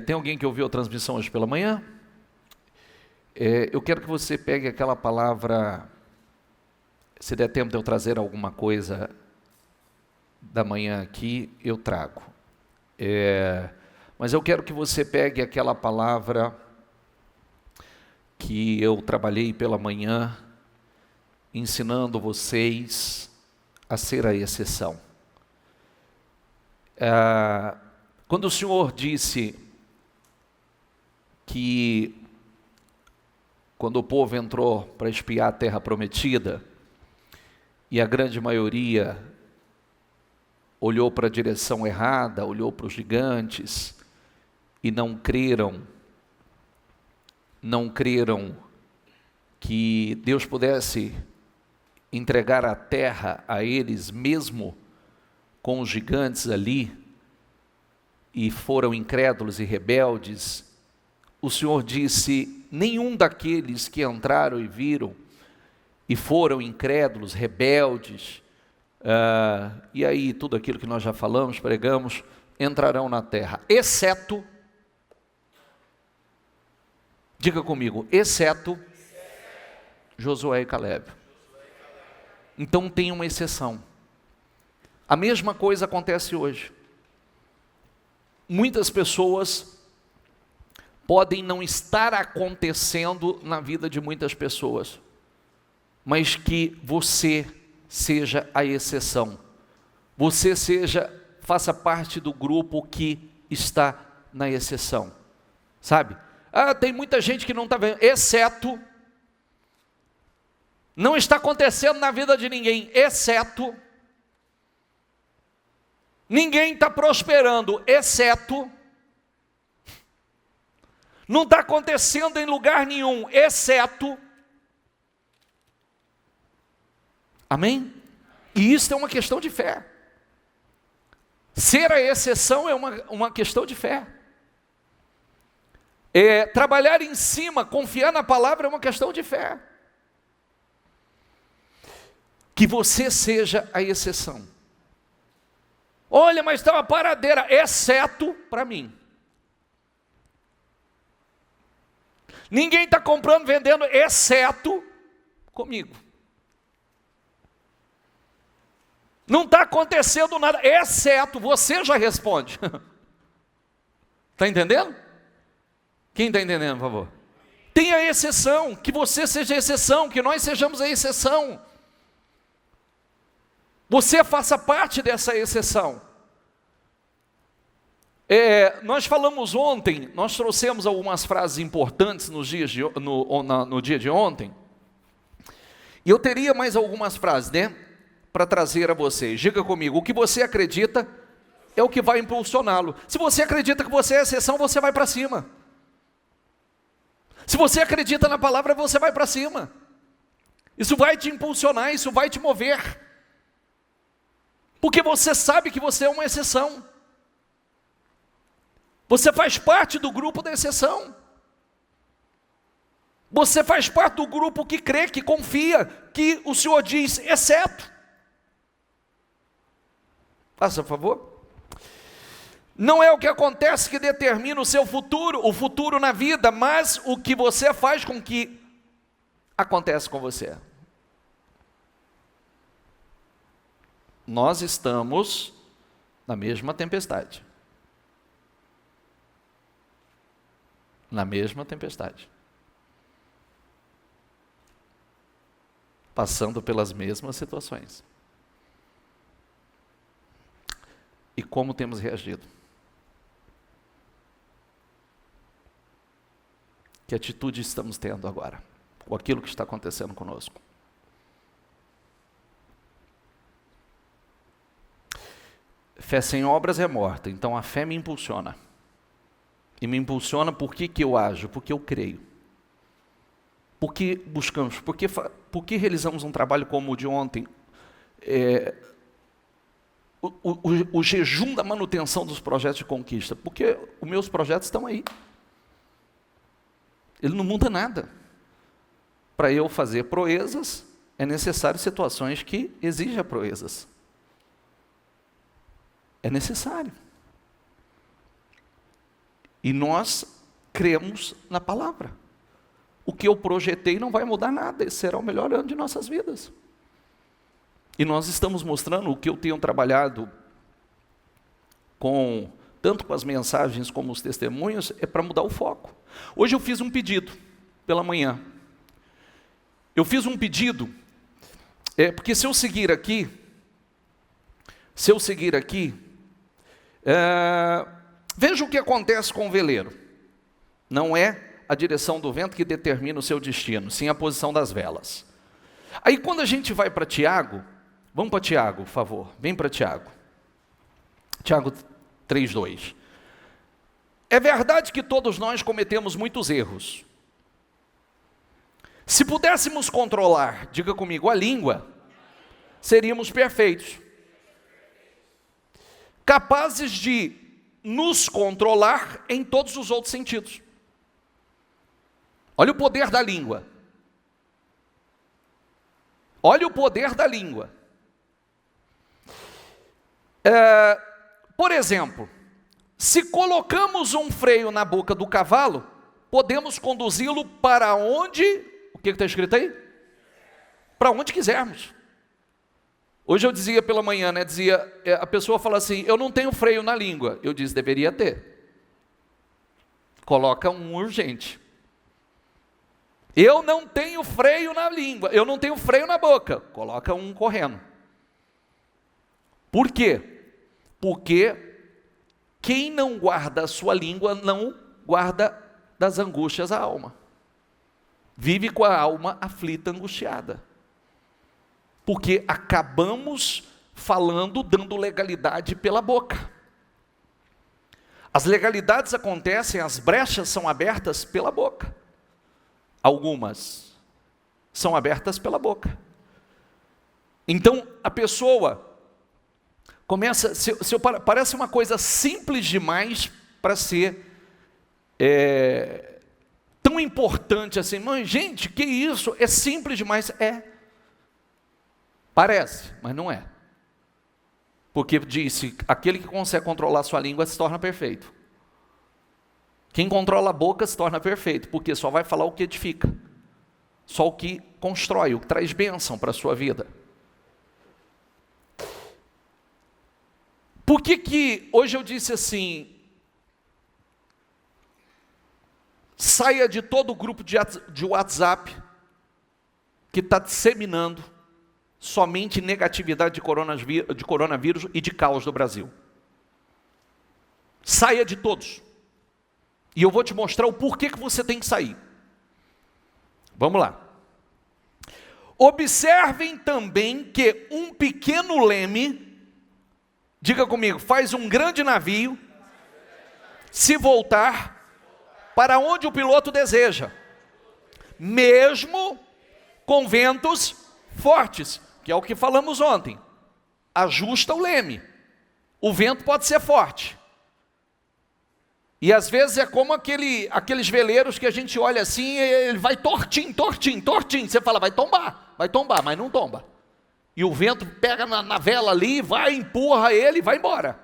Tem alguém que ouviu a transmissão hoje pela manhã? Eu quero que você pegue aquela palavra, se der tempo de eu trazer alguma coisa da manhã aqui, eu trago. Mas eu quero que você pegue aquela palavra que eu trabalhei pela manhã, ensinando vocês a ser a exceção. Quando o Senhor disse que, quando o povo entrou para espiar a terra prometida, e a grande maioria olhou para a direção errada, olhou para os gigantes, e não creram que Deus pudesse entregar a terra a eles, mesmo com os gigantes ali, e foram incrédulos e rebeldes, o Senhor disse: nenhum daqueles que entraram e viram, e foram incrédulos, rebeldes, e aí tudo aquilo que nós já falamos, pregamos, entrarão na terra, exceto, diga comigo, exceto Josué e Caleb. Então tem uma exceção. A mesma coisa acontece hoje. Muitas pessoas podem não estar acontecendo na vida de muitas pessoas, mas que você seja a exceção. Você faça parte do grupo que está na exceção. Sabe? Tem muita gente que não está vendo, exceto, não está acontecendo na vida de ninguém, exceto, ninguém está prosperando, exceto, não está acontecendo em lugar nenhum, exceto, amém? E isso é uma questão de fé. Ser a exceção é uma questão de fé. Trabalhar em cima, confiar na palavra é uma questão de fé. Que você seja a exceção. Olha, mas está uma paradeira, exceto para mim. Ninguém está comprando, vendendo, exceto comigo. Não está acontecendo nada, exceto, você já responde. Está entendendo? Quem está entendendo, por favor? Tem a exceção, que você seja a exceção, que nós sejamos a exceção. Você faça parte dessa exceção. Nós falamos ontem, nós trouxemos algumas frases importantes no dia de ontem, e eu teria mais algumas frases, né, para trazer a vocês. Diga comigo, o que você acredita é o que vai impulsioná-lo. Se você acredita que você é a exceção, você vai para cima. Se você acredita na palavra, você vai para cima. Isso vai te impulsionar, isso vai te mover. Porque você sabe que você é uma exceção. Você faz parte do grupo da exceção. Você faz parte do grupo que crê, que confia, que o Senhor diz, exceto. Faça favor. Não é o que acontece que determina o seu futuro, o futuro na vida, mas o que você faz com que acontece com você. Nós estamos na mesma tempestade. Na mesma tempestade. Passando pelas mesmas situações. E como temos reagido? Que atitude estamos tendo agora, com aquilo que está acontecendo conosco? Fé sem obras é morta, então a fé me impulsiona. E me impulsiona por que eu ajo? Porque eu creio. Por que buscamos? Por que realizamos um trabalho como o de ontem? O jejum da manutenção dos projetos de conquista. Porque os meus projetos estão aí. Ele não muda nada. Para eu fazer proezas, é necessário situações que exijam proezas. É necessário. E nós cremos na palavra. O que eu projetei não vai mudar nada, esse será o melhor ano de nossas vidas. E nós estamos mostrando o que eu tenho trabalhado tanto com as mensagens como os testemunhos, é para mudar o foco. Hoje eu fiz um pedido, pela manhã. Eu fiz um pedido, porque se eu seguir aqui, veja o que acontece com o veleiro. Não é a direção do vento que determina o seu destino, sim a posição das velas. Aí quando a gente vai para Tiago, vamos para Tiago, por favor, vem para Tiago. Tiago 3:2. É verdade que todos nós cometemos muitos erros. Se pudéssemos controlar, diga comigo, a língua, seríamos perfeitos. Capazes de nos controlar em todos os outros sentidos. Olha o poder da língua. Olha o poder da língua. Por exemplo, se colocamos um freio na boca do cavalo, podemos conduzi-lo para onde? O que está escrito aí? Para onde quisermos. Hoje eu dizia pela manhã, a pessoa fala assim, eu não tenho freio na língua. Eu disse, deveria ter. Coloca um urgente. Eu não tenho freio na língua, eu não tenho freio na boca. Coloca um correndo. Por quê? Porque quem não guarda a sua língua, não guarda das angústias a alma. Vive com a alma aflita, angustiada. Porque acabamos falando, dando legalidade pela boca. As legalidades acontecem, as brechas são abertas pela boca. Algumas são abertas pela boca. Então, a pessoa começa, parece uma coisa simples demais para ser tão importante assim. Mas, gente, que isso? É simples demais? Parece, mas não é. Porque disse, aquele que consegue controlar sua língua se torna perfeito. Quem controla a boca se torna perfeito, porque só vai falar o que edifica. Só o que constrói, o que traz bênção para a sua vida. Por que hoje eu disse assim, saia de todo o grupo de WhatsApp que está disseminando somente negatividade de coronavírus e de caos do Brasil. Saia de todos. E eu vou te mostrar o porquê que você tem que sair. Vamos lá. Observem também que um pequeno leme, diga comigo, faz um grande navio se voltar para onde o piloto deseja, mesmo com ventos fortes, que é o que falamos ontem. Ajusta o leme. O vento pode ser forte. E às vezes é como aqueles veleiros que a gente olha assim, ele vai tortinho. Você fala, vai tombar, mas não tomba. E o vento pega na vela ali, vai, empurra ele e vai embora.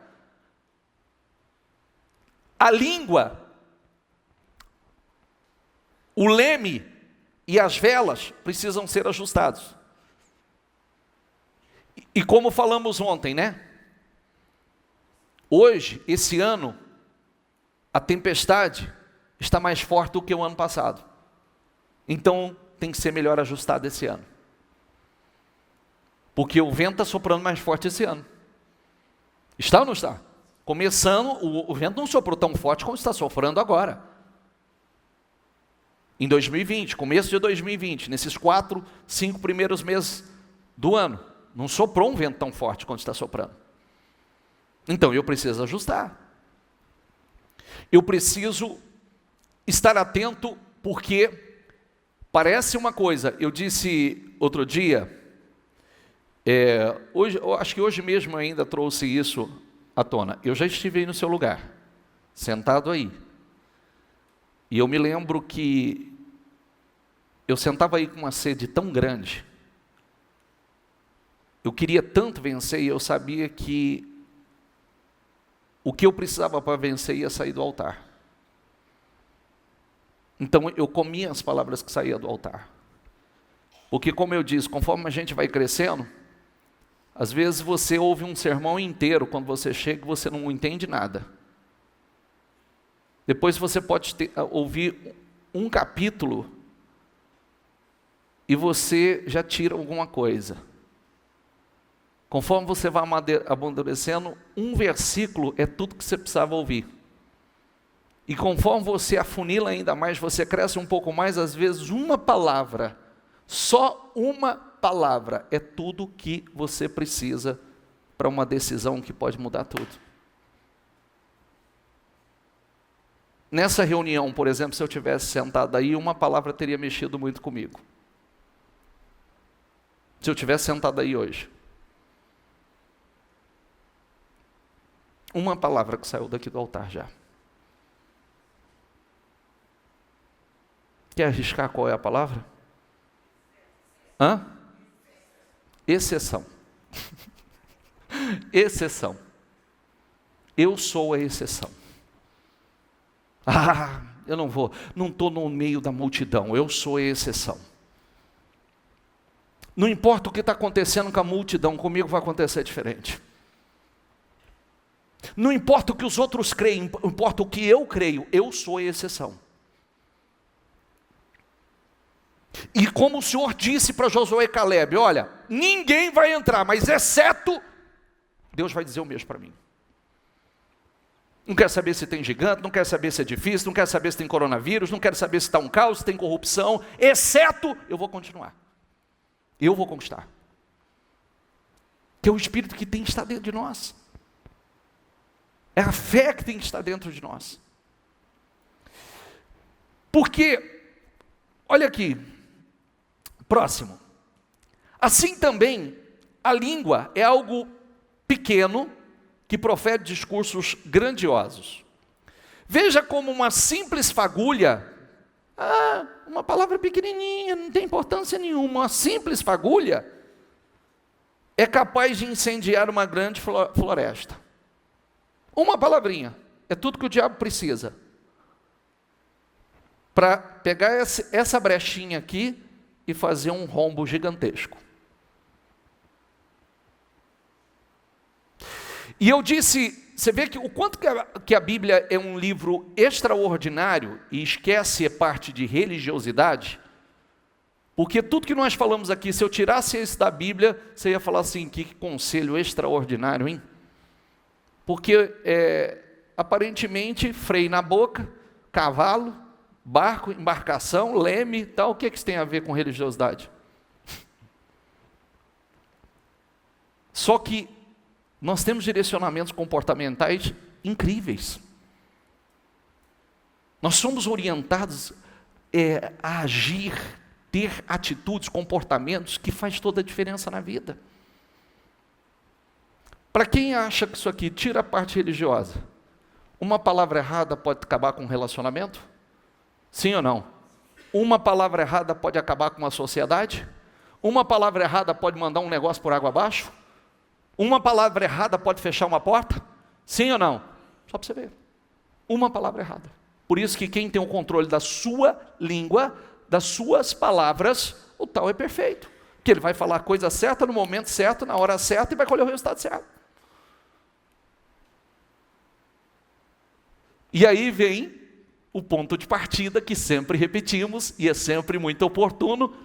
A língua, o leme e as velas precisam ser ajustados. E como falamos ontem, né? Hoje, esse ano, a tempestade está mais forte do que o ano passado. Então, tem que ser melhor ajustado esse ano. Porque o vento está soprando mais forte esse ano. Está ou não está? Começando, o vento não soprou tão forte como está soprando agora. Em 2020, começo de 2020, nesses 4, 5 primeiros meses do ano, não soprou um vento tão forte quanto está soprando. Então, eu preciso ajustar. Eu preciso estar atento, porque parece uma coisa. Eu disse outro dia, acho que hoje mesmo ainda trouxe isso à tona. Eu já estive aí no seu lugar, sentado aí. E eu me lembro que eu sentava aí com uma sede tão grande. Eu queria tanto vencer e eu sabia que o que eu precisava para vencer ia sair do altar. Então eu comia as palavras que saíam do altar. Porque, como eu disse, conforme a gente vai crescendo, às vezes você ouve um sermão inteiro, quando você chega você não entende nada. Depois você pode ouvir um capítulo e você já tira alguma coisa. Conforme você vai amadurecendo, um versículo é tudo que você precisava ouvir. E conforme você afunila ainda mais, você cresce um pouco mais, às vezes uma palavra, só uma palavra, é tudo que você precisa para uma decisão que pode mudar tudo. Nessa reunião, por exemplo, se eu tivesse sentado aí, uma palavra teria mexido muito comigo. Se eu tivesse sentado aí hoje. Uma palavra que saiu daqui do altar já. Quer arriscar qual é a palavra? Exceção. Exceção. Eu sou a exceção. Eu não estou no meio da multidão, eu sou a exceção. Não importa o que está acontecendo com a multidão, comigo vai acontecer diferente. Não importa o que os outros creem, importa o que eu creio, eu sou a exceção. E como o Senhor disse para Josué e Caleb, olha, ninguém vai entrar, mas exceto, Deus vai dizer o mesmo para mim. Não quer saber se tem gigante, não quer saber se é difícil, não quer saber se tem coronavírus, não quer saber se está um caos, se tem corrupção, exceto, eu vou continuar. Eu vou conquistar. Que é o Espírito que tem que estar dentro de nós. É a fé que tem que estar dentro de nós. Porque, olha aqui, próximo. Assim também, a língua é algo pequeno, que profere discursos grandiosos. Veja como uma simples fagulha, uma palavra pequenininha, não tem importância nenhuma, uma simples fagulha é capaz de incendiar uma grande floresta. Uma palavrinha, é tudo que o diabo precisa para pegar essa brechinha aqui e fazer um rombo gigantesco. E eu disse, você vê que o quanto que a Bíblia é um livro extraordinário e esquece a parte de religiosidade, porque tudo que nós falamos aqui, se eu tirasse isso da Bíblia, você ia falar assim, que conselho extraordinário, hein? Porque aparentemente freio na boca, cavalo, barco, embarcação, leme, tal, o que isso tem a ver com religiosidade? Só que nós temos direcionamentos comportamentais incríveis. Nós somos orientados a agir, ter atitudes, comportamentos que faz toda a diferença na vida. Para quem acha que isso aqui tira a parte religiosa, uma palavra errada pode acabar com um relacionamento? Sim ou não? Uma palavra errada pode acabar com uma sociedade? Uma palavra errada pode mandar um negócio por água abaixo? Uma palavra errada pode fechar uma porta? Sim ou não? Só para você ver. Uma palavra errada. Por isso que quem tem o controle da sua língua, das suas palavras, o tal é perfeito. Que ele vai falar a coisa certa, no momento certo, na hora certa, e vai colher o resultado certo. E aí vem o ponto de partida que sempre repetimos, e é sempre muito oportuno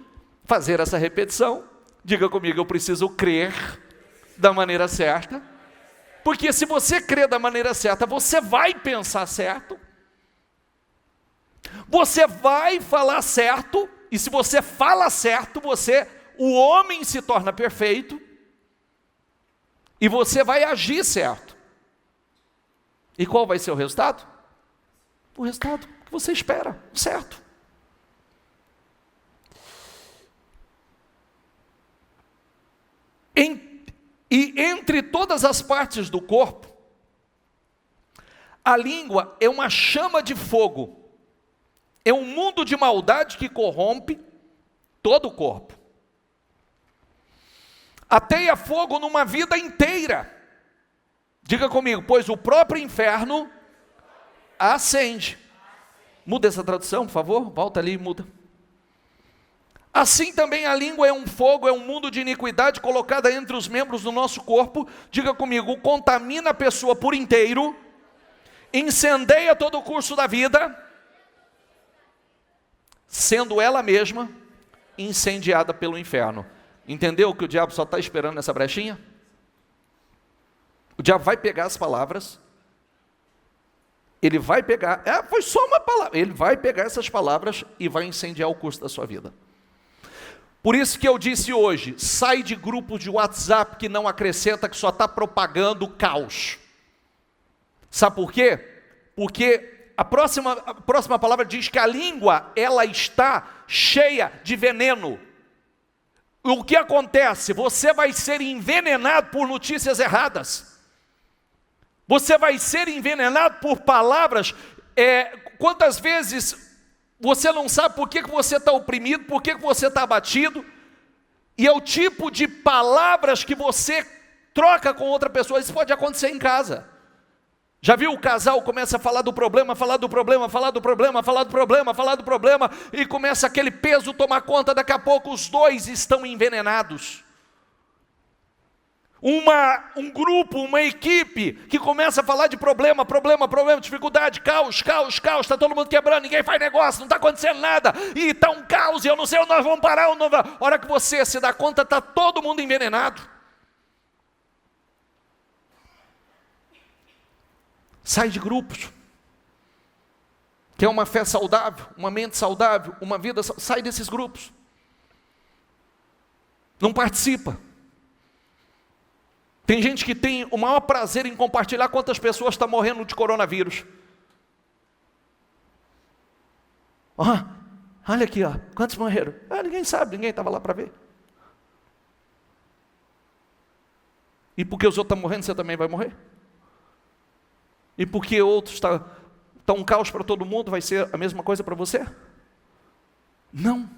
fazer essa repetição. Diga comigo, eu preciso crer da maneira certa, porque se você crer da maneira certa, você vai pensar certo, você vai falar certo, e se você fala certo, o homem se torna perfeito, e você vai agir certo. E qual vai ser o resultado? O resultado que você espera, certo. E entre todas as partes do corpo, a língua é uma chama de fogo, é um mundo de maldade que corrompe todo o corpo. Ateia fogo numa vida inteira. Diga comigo, pois o próprio inferno acende. Muda essa tradução, por favor, volta ali e muda. Assim também a língua é um fogo, é um mundo de iniquidade colocada entre os membros do nosso corpo. Diga comigo, contamina a pessoa por inteiro, incendeia todo o curso da vida, sendo ela mesma incendiada pelo inferno. Entendeu que o diabo só está esperando nessa brechinha? O diabo vai pegar as palavras, ele vai pegar, foi só uma palavra, ele vai pegar essas palavras e vai incendiar o curso da sua vida. Por isso que eu disse hoje, sai de grupos de WhatsApp que não acrescenta, que só está propagando caos. Sabe por quê? Porque a próxima palavra diz que a língua, ela está cheia de veneno. O que acontece? Você vai ser envenenado por notícias erradas. Você vai ser envenenado por palavras. Quantas vezes você não sabe por que você está oprimido, por que você está abatido, e é o tipo de palavras que você troca com outra pessoa. Isso pode acontecer em casa. Já viu o casal começa a falar do problema, falar do problema, falar do problema, falar do problema, falar do problema, e começa aquele peso tomar conta, daqui a pouco os dois estão envenenados. Um grupo, uma equipe que começa a falar de problema, dificuldade, caos, está todo mundo quebrando, ninguém faz negócio, não está acontecendo nada, e está um caos, e eu não sei onde nós vamos parar, a hora que você se dá conta, está todo mundo envenenado. Sai de grupos. Quer uma fé saudável, uma mente saudável, uma vida saudável, sai desses grupos. Não participa. Tem gente que tem o maior prazer em compartilhar quantas pessoas estão morrendo de coronavírus. Olha aqui, quantos morreram? Ninguém sabe, ninguém estava lá para ver. E porque os outros estão morrendo, você também vai morrer? E porque outros está um caos para todo mundo, vai ser a mesma coisa para você? Não.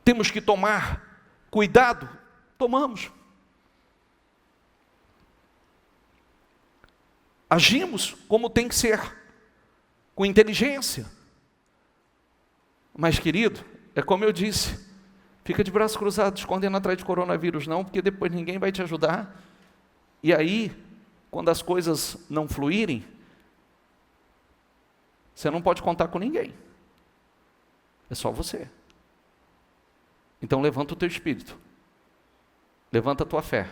Temos que tomar cuidado. Tomamos. Agimos como tem que ser, com inteligência. Mas, querido, é como eu disse, fica de braços cruzados, escondendo atrás de coronavírus não, porque depois ninguém vai te ajudar. E aí, quando as coisas não fluírem, você não pode contar com ninguém. É só você. Então levanta o teu espírito. Levanta a tua fé.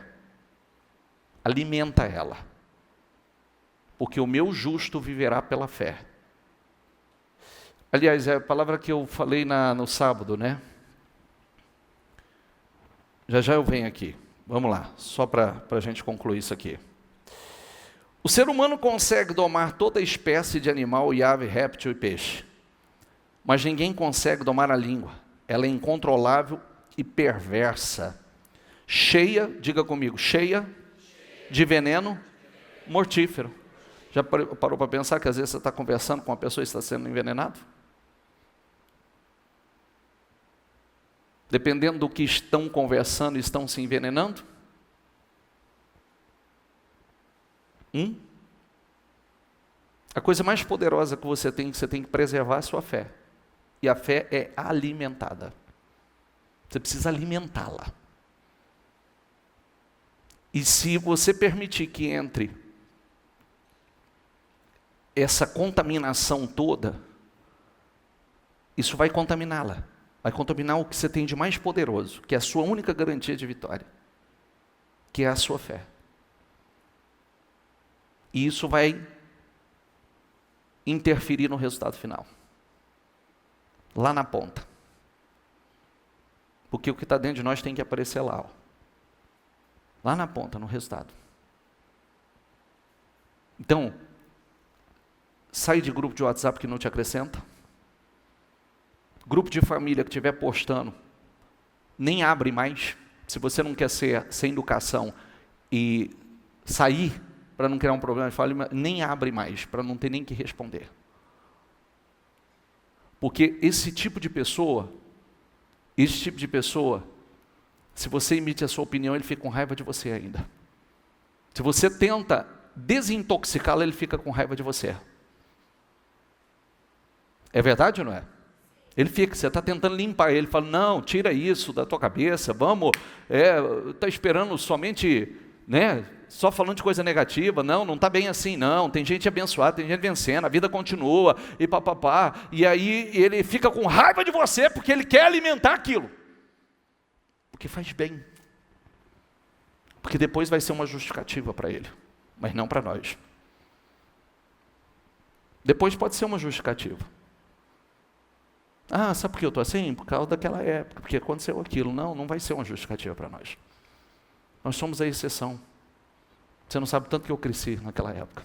Alimenta ela. Porque o meu justo viverá pela fé. Aliás, é a palavra que eu falei no sábado, né? Já eu venho aqui. Vamos lá, só para a gente concluir isso aqui. O ser humano consegue domar toda espécie de animal, e ave, réptil e peixe. Mas ninguém consegue domar a língua. Ela é incontrolável e perversa. Cheia, diga comigo, cheia de veneno mortífero. Já parou para pensar que às vezes você está conversando com uma pessoa e está sendo envenenado? Dependendo do que estão conversando, estão se envenenando? A coisa mais poderosa que você tem que preservar é a sua fé. E a fé é alimentada. Você precisa alimentá-la. E se você permitir que entre essa contaminação toda, isso vai contaminá-la. Vai contaminar o que você tem de mais poderoso, que é a sua única garantia de vitória, que é a sua fé. E isso vai interferir no resultado final. Lá na ponta. Porque o que está dentro de nós tem que aparecer lá. Lá na ponta, no resultado. Então, sai de grupo de WhatsApp que não te acrescenta. Grupo de família que estiver postando, nem abre mais. Se você não quer ser sem educação e sair para não criar um problema, nem abre mais, para não ter nem que responder. Porque esse tipo de pessoa, se você emite a sua opinião, ele fica com raiva de você ainda. Se você tenta desintoxicá-lo, ele fica com raiva de você. É verdade ou não é? Ele fica, você está tentando limpar ele, fala, não, tira isso da tua cabeça, vamos, está esperando somente, né, só falando de coisa negativa, não está bem assim, não, tem gente abençoada, tem gente vencendo, a vida continua, e papapá, e aí ele fica com raiva de você, porque ele quer alimentar aquilo, porque faz bem, porque depois vai ser uma justificativa para ele, mas não para nós. Depois pode ser uma justificativa. Ah, sabe por que eu estou assim? Por causa daquela época, porque aconteceu aquilo. Não, não vai ser uma justificativa para nós. Nós somos a exceção. Você não sabe tanto que eu cresci naquela época.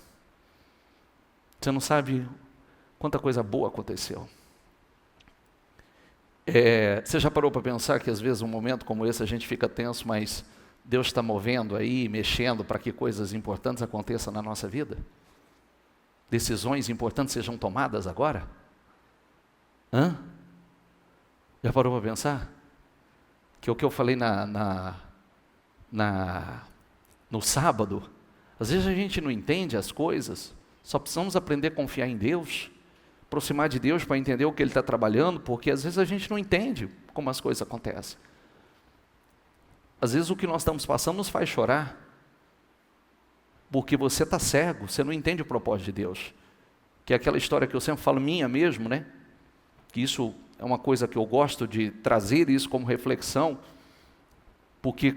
Você não sabe quanta coisa boa aconteceu. Você já parou para pensar que às vezes um momento como esse a gente fica tenso, mas Deus está movendo aí, mexendo para que coisas importantes aconteçam na nossa vida? Decisões importantes sejam tomadas agora? Já parou para pensar? Que o que eu falei no sábado, às vezes a gente não entende as coisas, só precisamos aprender a confiar em Deus, aproximar de Deus para entender o que Ele está trabalhando, porque às vezes a gente não entende como as coisas acontecem. Às vezes o que nós estamos passando nos faz chorar, porque você está cego, você não entende o propósito de Deus. Que é aquela história que eu sempre falo, minha mesmo, né? Que isso é uma coisa que eu gosto de trazer isso como reflexão, porque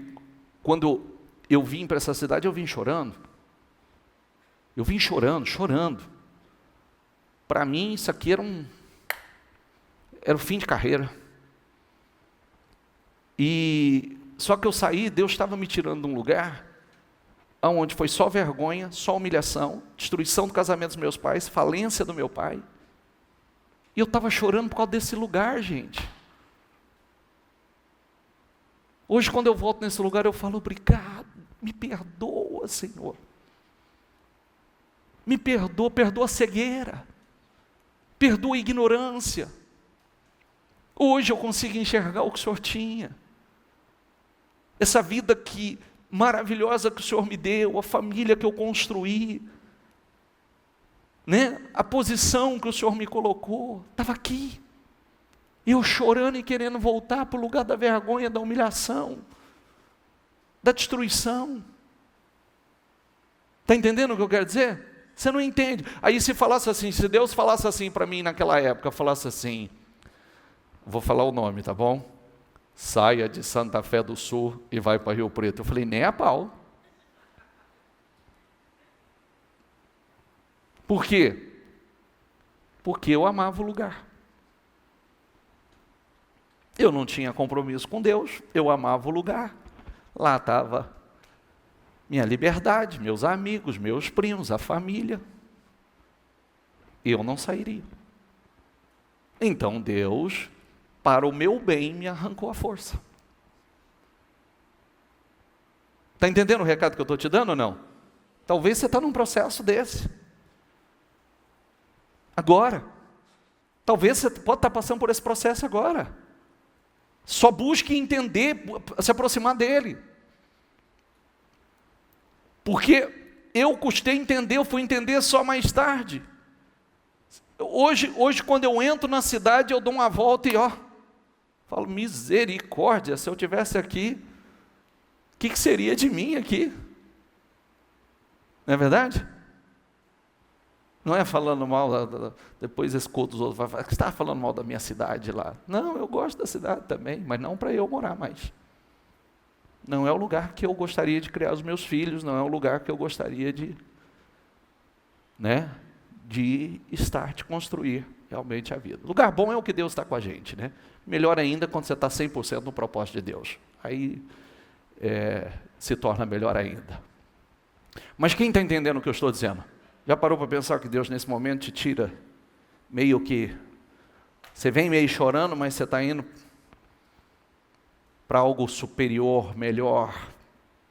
quando eu vim para essa cidade, eu vim chorando. Eu vim chorando. Para mim, isso aqui era o fim de carreira. E só que eu saí, Deus estava me tirando de um lugar onde foi só vergonha, só humilhação, destruição do casamento dos meus pais, falência do meu pai. E eu estava chorando por causa desse lugar, gente. Hoje, quando eu volto nesse lugar, eu falo, obrigado, me perdoa, Senhor. Me perdoa a cegueira, perdoa a ignorância. Hoje eu consigo enxergar o que o Senhor tinha. Essa vida maravilhosa que o Senhor me deu, a família que eu construí, né? A posição que o Senhor me colocou, estava aqui. Eu chorando e querendo voltar para o lugar da vergonha, da humilhação, da destruição. Está entendendo o que eu quero dizer? Você não entende. Aí se Deus falasse assim para mim naquela época, falasse assim, vou falar o nome, tá bom? Saia de Santa Fé do Sul e vai para Rio Preto. Eu falei, nem a pau. Por quê? Porque eu amava o lugar. Eu não tinha compromisso com Deus, eu amava o lugar. Lá estava minha liberdade, meus amigos, meus primos, a família. Eu não sairia. Então Deus, para o meu bem, me arrancou a força. Está entendendo o recado que eu estou te dando ou não? Talvez você está num processo desse. Agora. Talvez você pode estar passando por esse processo agora. Só busque entender, se aproximar dele. Porque eu custei entender, eu fui entender só mais tarde. Hoje quando eu entro na cidade, eu dou uma volta e falo, misericórdia, se eu estivesse aqui, o que seria de mim aqui? Não é verdade? Não é falando mal, depois escuta os outros, você está falando mal da minha cidade lá. Não, eu gosto da cidade também, mas não para eu morar mais. Não é o lugar que eu gostaria de criar os meus filhos, não é o lugar que eu gostaria de estar, de construir realmente a vida. Lugar bom é o que Deus está com a gente, né? Melhor ainda quando você está 100% no propósito de Deus. Aí se torna melhor ainda. Mas quem está entendendo o que eu estou dizendo? Já parou para pensar que Deus nesse momento te tira meio que... Você vem meio chorando, mas você está indo para algo superior, melhor,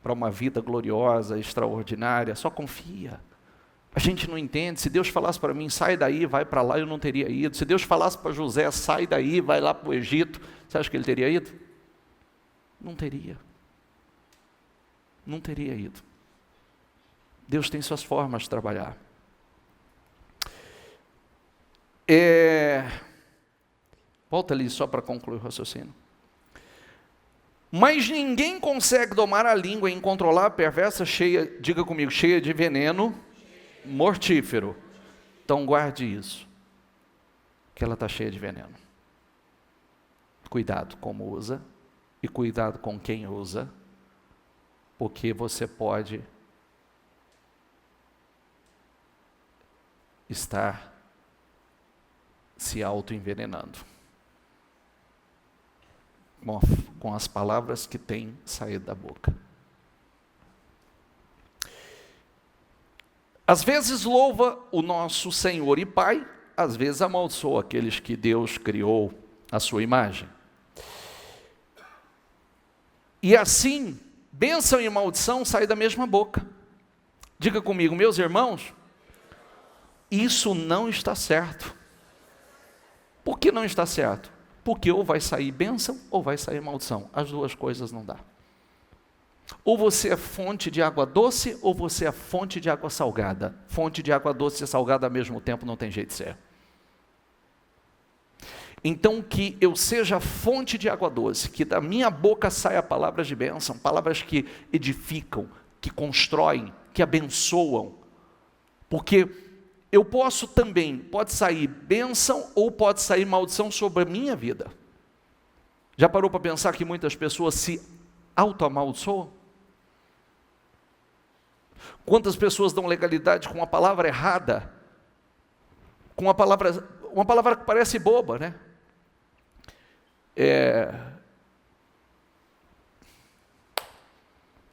para uma vida gloriosa, extraordinária. Só confia. A gente não entende. Se Deus falasse para mim, sai daí, vai para lá, eu não teria ido. Se Deus falasse para José, sai daí, vai lá para o Egito, você acha que ele teria ido? Não teria. Não teria ido. Deus tem suas formas de trabalhar. Volta ali só para concluir o raciocínio. Mas ninguém consegue domar a língua e controlar a perversa, cheia, diga comigo, cheia de veneno mortífero. Então guarde isso, que ela está cheia de veneno. Cuidado como usa e cuidado com quem usa, porque você pode estar se auto-envenenando com as palavras que têm saído da boca. Às vezes louva o nosso Senhor e Pai, às vezes amaldiçoa aqueles que Deus criou à sua imagem. E assim, bênção e maldição saem da mesma boca. Diga comigo, meus irmãos, isso não está certo. Por que não está certo? Porque ou vai sair bênção ou vai sair maldição. As duas coisas não dá. Ou você é fonte de água doce ou você é fonte de água salgada. Fonte de água doce e salgada ao mesmo tempo não tem jeito de ser. Então que eu seja fonte de água doce, que da minha boca saia palavras de bênção, palavras que edificam, que constroem, que abençoam. Porque eu posso também, pode sair bênção ou pode sair maldição sobre a minha vida. Já parou para pensar que muitas pessoas se auto-amaldiçoam? Quantas pessoas dão legalidade com a palavra errada? Com uma palavra que parece boba, né?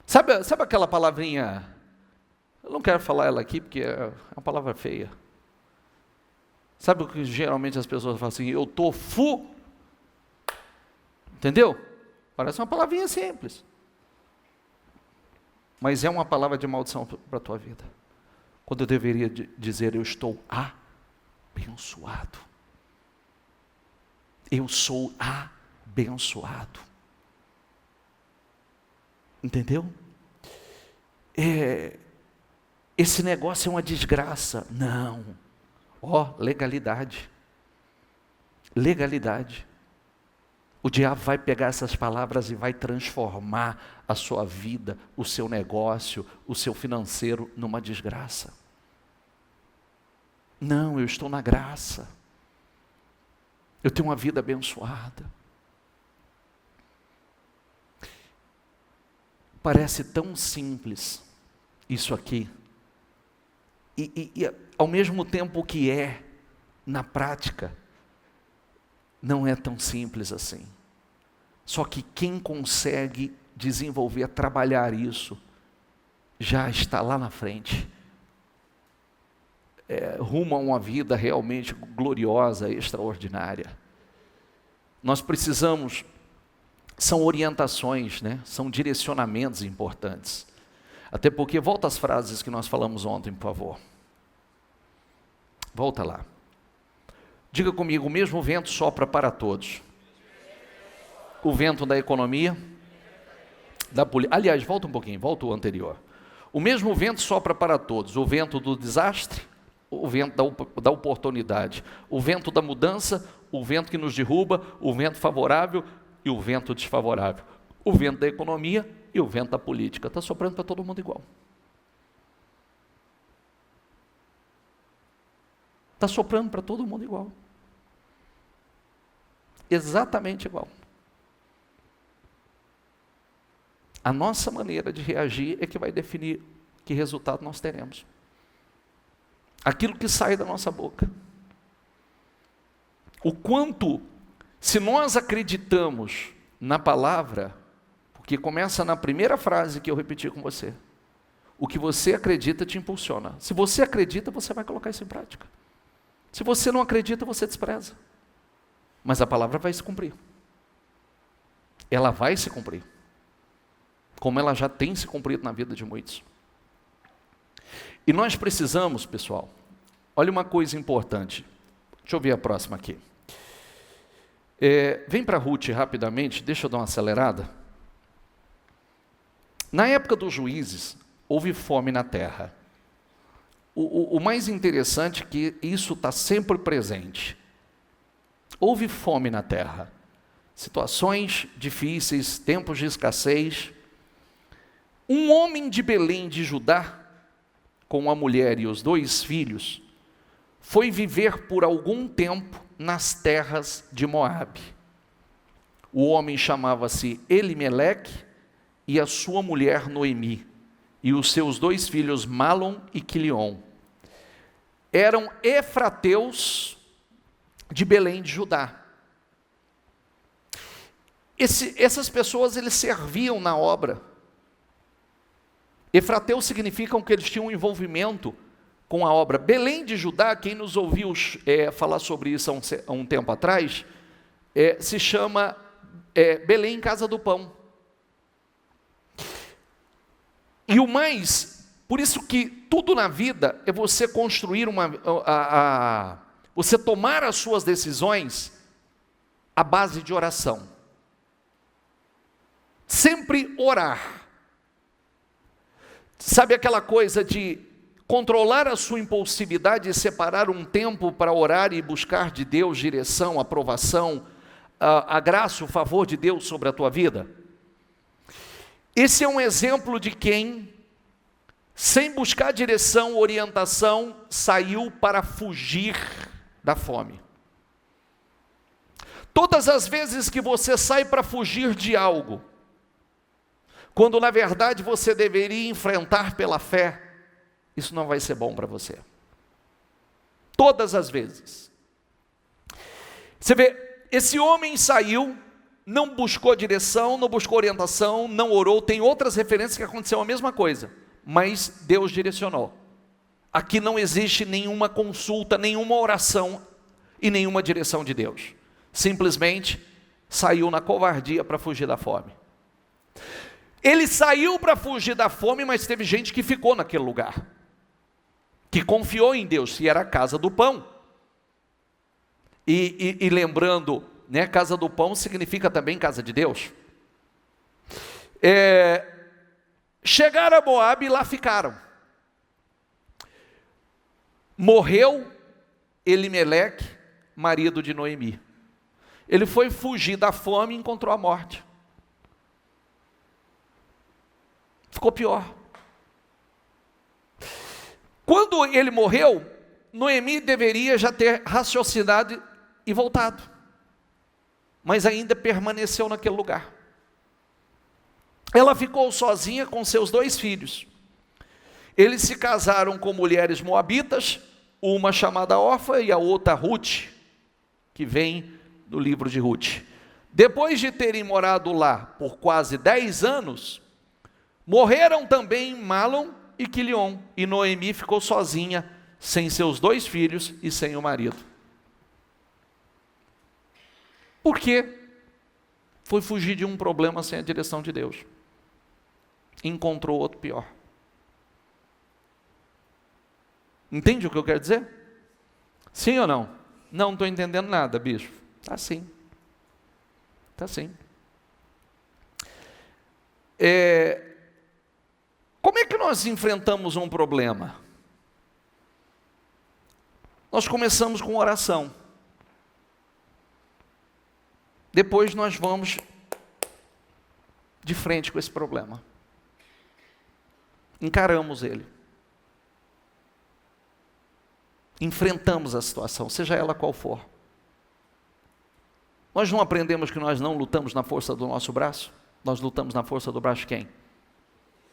Sabe aquela palavrinha? Eu não quero falar ela aqui porque é uma palavra feia. Sabe o que geralmente as pessoas falam assim? Eu tô Entendeu? Parece uma palavrinha simples. Mas é uma palavra de maldição para a tua vida. Quando eu deveria dizer, eu estou abençoado. Eu sou abençoado. Entendeu? Esse negócio é uma desgraça. Não. Legalidade. Legalidade. O diabo vai pegar essas palavras e vai transformar a sua vida, o seu negócio, o seu financeiro numa desgraça. Não, eu estou na graça. Eu tenho uma vida abençoada. Parece tão simples isso aqui. E ao mesmo tempo que na prática, não é tão simples assim. Só que quem consegue desenvolver, trabalhar isso, já está lá na frente. Rumo a uma vida realmente gloriosa, extraordinária. Nós precisamos, são orientações, né? São direcionamentos importantes. Até porque, volta às frases que nós falamos ontem, por favor. Volta lá. Diga comigo, o mesmo vento sopra para todos. O vento da economia, da política. Aliás, volta um pouquinho, volta o anterior. O mesmo vento sopra para todos. O vento do desastre, o vento da oportunidade. O vento da mudança, o vento que nos derruba, o vento favorável e o vento desfavorável. O vento da economia e o vento da política. Está soprando para todo mundo igual. Está soprando para todo mundo igual. Exatamente igual. A nossa maneira de reagir é que vai definir que resultado nós teremos. Aquilo que sai da nossa boca. O quanto, se nós acreditamos na palavra, porque começa na primeira frase que eu repeti com você. O que você acredita te impulsiona. Se você acredita, você vai colocar isso em prática. Se você não acredita, você despreza. Mas a palavra vai se cumprir. Ela vai se cumprir. Como ela já tem se cumprido na vida de muitos. E nós precisamos, pessoal, olha uma coisa importante. Deixa eu ver a próxima aqui. Vem para Ruth rapidamente, deixa eu dar uma acelerada. Na época dos juízes, houve fome na terra. o mais interessante é que isso está sempre presente. Houve fome na terra, situações difíceis, tempos de escassez. Um homem de Belém de Judá, com a mulher e os 2 filhos, foi viver por algum tempo nas terras de Moabe. O homem chamava-se Elimeleque e a sua mulher Noemi, e os seus 2 filhos Malom e Quilion. Eram efrateus de Belém de Judá. Essas pessoas, eles serviam na obra. Efrateus significam que eles tinham um envolvimento com a obra. Belém de Judá, quem nos ouviu falar sobre isso há um tempo atrás, se chama Belém Casa do Pão. E o mais, por isso que tudo na vida é você construir você tomar as suas decisões à base de oração. Sempre orar. Sabe aquela coisa de controlar a sua impulsividade e separar um tempo para orar e buscar de Deus direção, aprovação, a graça, o favor de Deus sobre a tua vida? Esse é um exemplo de quem, sem buscar direção, orientação, saiu para fugir da fome. Todas as vezes que você sai para fugir de algo, quando na verdade você deveria enfrentar pela fé, isso não vai ser bom para você. Todas as vezes. Você vê, esse homem saiu, não buscou direção, não buscou orientação, não orou. Tem outras referências que aconteceu a mesma coisa, mas Deus direcionou. Aqui não existe nenhuma consulta, nenhuma oração e nenhuma direção de Deus. Simplesmente saiu na covardia para fugir da fome. Ele saiu para fugir da fome, mas teve gente que ficou naquele lugar, que confiou em Deus, e era a casa do pão. E lembrando, né, casa do pão significa também casa de Deus. Chegaram a Moabe e lá ficaram. Morreu Elimeleque, marido de Noemi. Ele foi fugir da fome e encontrou a morte. Ficou pior. Quando ele morreu, Noemi deveria já ter raciocinado e voltado, mas ainda permaneceu naquele lugar. Ela ficou sozinha com seus 2 filhos. Eles se casaram com mulheres moabitas, uma chamada Orfa e a outra Ruth, que vem do livro de Ruth. Depois de terem morado lá por quase 10 anos, morreram também Malom e Quilion, e Noemi ficou sozinha, sem seus 2 filhos e sem o marido. Por quê? Foi fugir de um problema sem a direção de Deus. Encontrou outro pior. Entende o que eu quero dizer? Sim ou não? Não estou entendendo nada, bicho. Está sim. Está sim. Como é que nós enfrentamos um problema? Nós começamos com oração. Depois nós vamos de frente com esse problema. Encaramos ele. Enfrentamos a situação, seja ela qual for. Nós não aprendemos que nós não lutamos na força do nosso braço? Nós lutamos na força do braço de quem?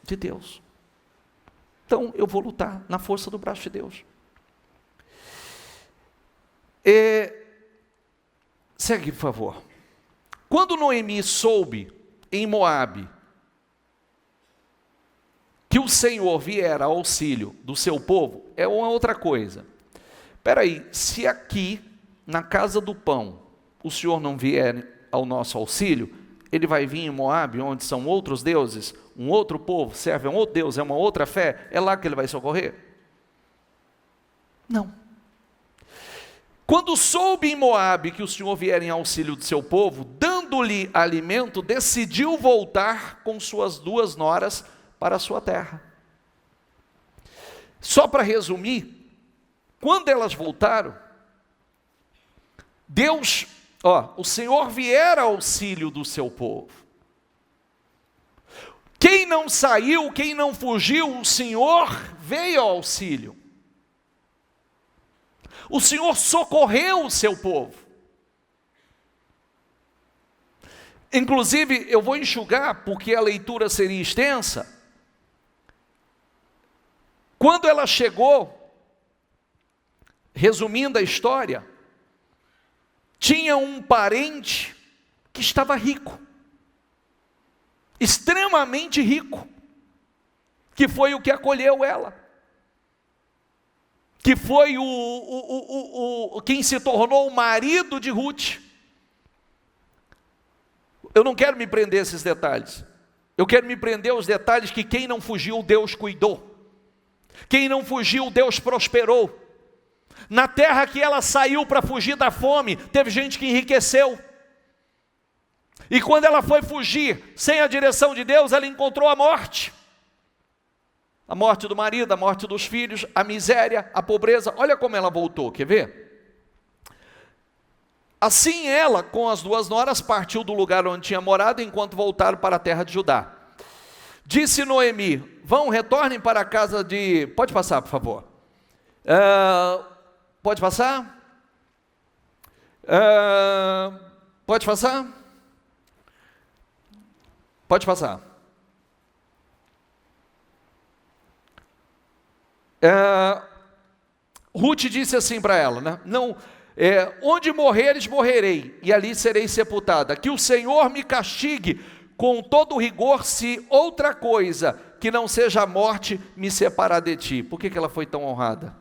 De Deus. Então eu vou lutar na força do braço de Deus. Segue, por favor. Quando Noemi soube em Moabe que o Senhor viera ao auxílio do seu povo, é uma outra coisa. Espera aí, se aqui na casa do pão o Senhor não vier ao nosso auxílio, ele vai vir em Moabe, onde são outros deuses, um outro povo, serve a um outro Deus, é uma outra fé, é lá que ele vai socorrer? Não. Quando soube em Moabe que o Senhor viera em auxílio do seu povo, dando-lhe alimento, decidiu voltar com suas 2 noras para a sua terra. Só para resumir, quando elas voltaram, Deus, o Senhor viera ao auxílio do seu povo. Quem não saiu, quem não fugiu, o Senhor veio ao auxílio. O Senhor socorreu o seu povo. Inclusive, eu vou enxugar, porque a leitura seria extensa. Quando ela chegou, resumindo a história, tinha um parente que estava rico, extremamente rico, que foi o que acolheu ela, que foi quem se tornou o marido de Ruth. Eu não quero me prender a esses detalhes, eu quero me prender aos detalhes que quem não fugiu, Deus cuidou, quem não fugiu, Deus prosperou. Na terra que ela saiu para fugir da fome, teve gente que enriqueceu. E quando ela foi fugir, sem a direção de Deus, ela encontrou a morte. A morte do marido, a morte dos filhos, a miséria, a pobreza. Olha como ela voltou, quer ver? Assim ela, com as duas noras, partiu do lugar onde tinha morado, enquanto voltaram para a terra de Judá. Disse Noemi: retornem para a casa de... Pode passar, por favor. Pode passar? Pode passar? Pode passar. Ruth disse assim para ela, né? Não, onde morreres, morrerei, e ali serei sepultada. Que o Senhor me castigue com todo rigor, se outra coisa que não seja a morte me separar de ti. Por que ela foi tão honrada?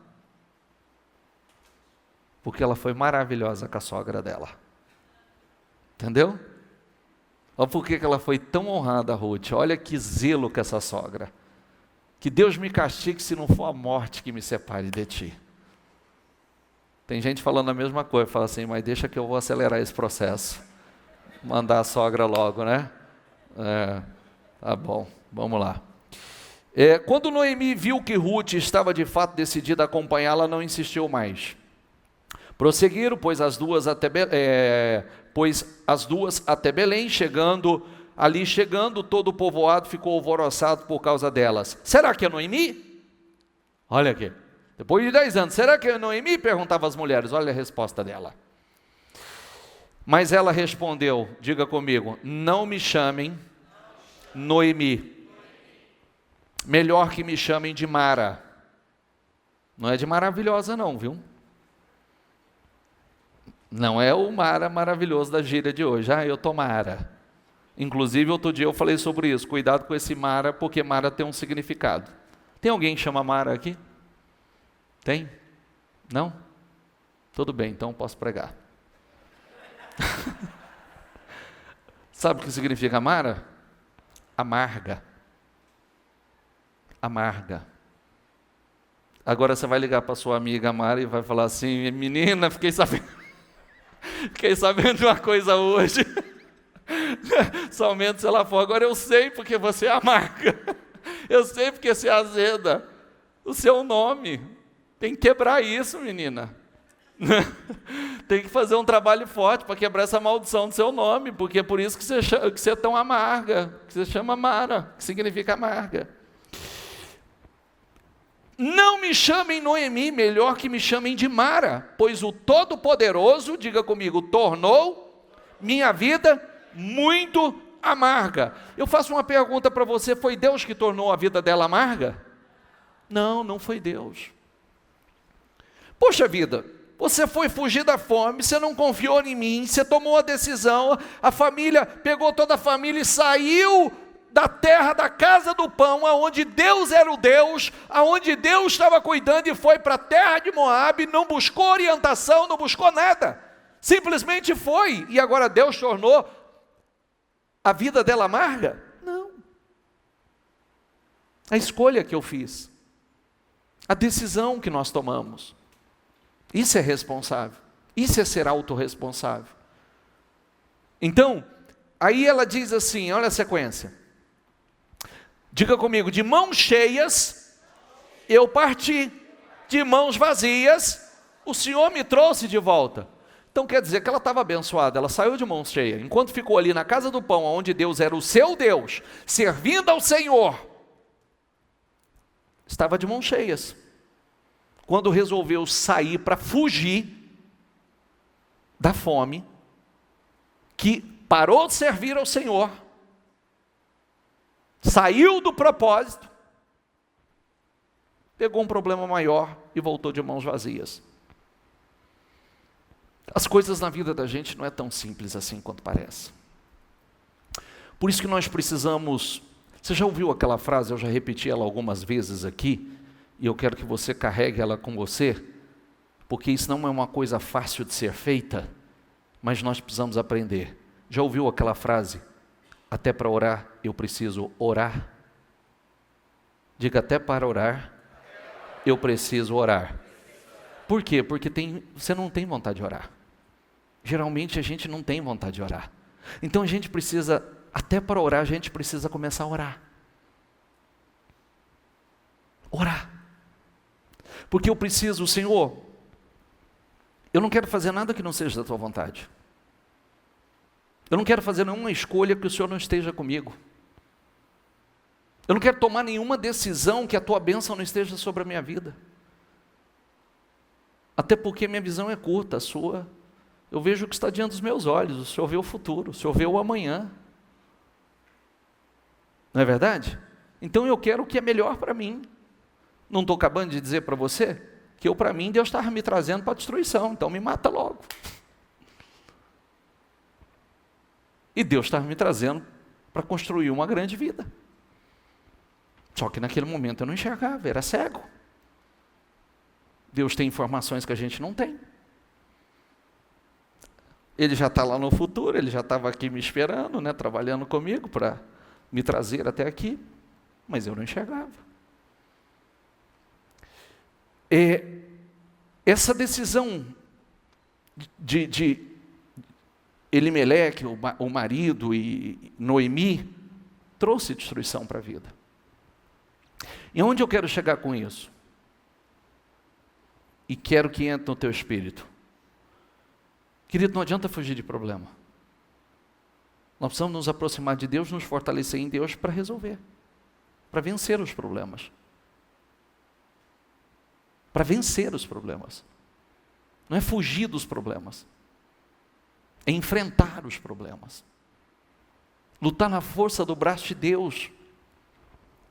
Porque ela foi maravilhosa com a sogra dela. Entendeu? Olha por que ela foi tão honrada, Ruth. Olha que zelo com essa sogra. Que Deus me castigue se não for a morte que me separe de ti. Tem gente falando a mesma coisa, fala assim, mas deixa que eu vou acelerar esse processo. Mandar a sogra logo, né? Tá bom, vamos lá. Quando Noemi viu que Ruth estava de fato decidida a acompanhá-la, não insistiu mais. Prosseguiram, pois as duas até Belém, chegando, todo o povoado ficou alvoroçado por causa delas. Será que é Noemi? Olha aqui, depois de 10 anos, será que é Noemi? Perguntavam as mulheres, olha a resposta dela. Mas ela respondeu, diga comigo, não me chamem Noemi, melhor que me chamem de Mara. Não é de maravilhosa não, viu? Não é o Mara maravilhoso da gíria de hoje. Eu tô Mara. Inclusive, outro dia eu falei sobre isso. Cuidado com esse Mara, porque Mara tem um significado. Tem alguém que chama Mara aqui? Tem? Não? Tudo bem, então eu posso pregar. Sabe o que significa Mara? Amarga. Amarga. Agora você vai ligar para sua amiga Mara e vai falar assim, menina, fiquei sabendo de uma coisa hoje. Somente se ela for. Agora eu sei porque você é amarga. Eu sei porque você é azeda. O seu nome. Tem que quebrar isso, menina. Tem que fazer um trabalho forte para quebrar essa maldição do seu nome. Porque é por isso que você é tão amarga. Que você chama Mara, que significa amarga. Não me chamem Noemi, melhor que me chamem de Mara, pois o Todo-Poderoso, diga comigo, tornou minha vida muito amarga. Eu faço uma pergunta para você, foi Deus que tornou a vida dela amarga? Não, não foi Deus. Poxa vida, você foi fugir da fome, você não confiou em mim, você tomou a decisão, a família, pegou toda a família e saiu da terra, da casa do pão, aonde Deus era o Deus, aonde Deus estava cuidando, e foi para a terra de Moabe, não buscou orientação, não buscou nada, simplesmente foi, e agora Deus tornou a vida dela amarga? Não. A escolha que eu fiz, a decisão que nós tomamos, isso é responsável, isso é ser autorresponsável. Então, aí ela diz assim, olha a sequência, diga comigo, de mãos cheias, eu parti de mãos vazias, o Senhor me trouxe de volta. Então quer dizer que ela estava abençoada, ela saiu de mãos cheias. Enquanto ficou ali na casa do pão, onde Deus era o seu Deus, servindo ao Senhor, estava de mãos cheias. Quando resolveu sair para fugir da fome, que parou de servir ao Senhor, saiu do propósito, pegou um problema maior e voltou de mãos vazias. As coisas na vida da gente não é tão simples assim quanto parece. Por isso que nós precisamos... Você já ouviu aquela frase, eu já repeti ela algumas vezes aqui, e eu quero que você carregue ela com você, porque isso não é uma coisa fácil de ser feita, mas nós precisamos aprender. Já ouviu aquela frase, até para orar eu preciso orar? Diga, até para orar eu preciso orar. Por quê? Porque você não tem vontade de orar. Geralmente a gente não tem vontade de orar. Então a gente precisa, até para orar, a gente precisa começar a orar. Orar. Porque eu preciso, Senhor, eu não quero fazer nada que não seja da tua vontade. Eu não quero fazer nenhuma escolha que o Senhor não esteja comigo. Eu não quero tomar nenhuma decisão que a tua bênção não esteja sobre a minha vida. Até porque minha visão é curta, a sua. Eu vejo o que está diante dos meus olhos, o Senhor vê o futuro, o Senhor vê o amanhã. Não é verdade? Então eu quero o que é melhor para mim. Não estou acabando de dizer para você que para mim, Deus estava me trazendo para a destruição, então me mata logo. E Deus estava me trazendo para construir uma grande vida. Só que naquele momento eu não enxergava, era cego. Deus tem informações que a gente não tem. Ele já está lá no futuro, ele já estava aqui me esperando, né, trabalhando comigo para me trazer até aqui, mas eu não enxergava. Essa decisão de Elimeleque, o marido, e Noemi, trouxe destruição para a vida. E onde eu quero chegar com isso? E quero que entre no teu espírito. Querido, não adianta fugir de problema. Nós precisamos nos aproximar de Deus, nos fortalecer em Deus para resolver, para vencer os problemas. Para vencer os problemas. Não é fugir dos problemas. É enfrentar os problemas. Lutar na força do braço de Deus.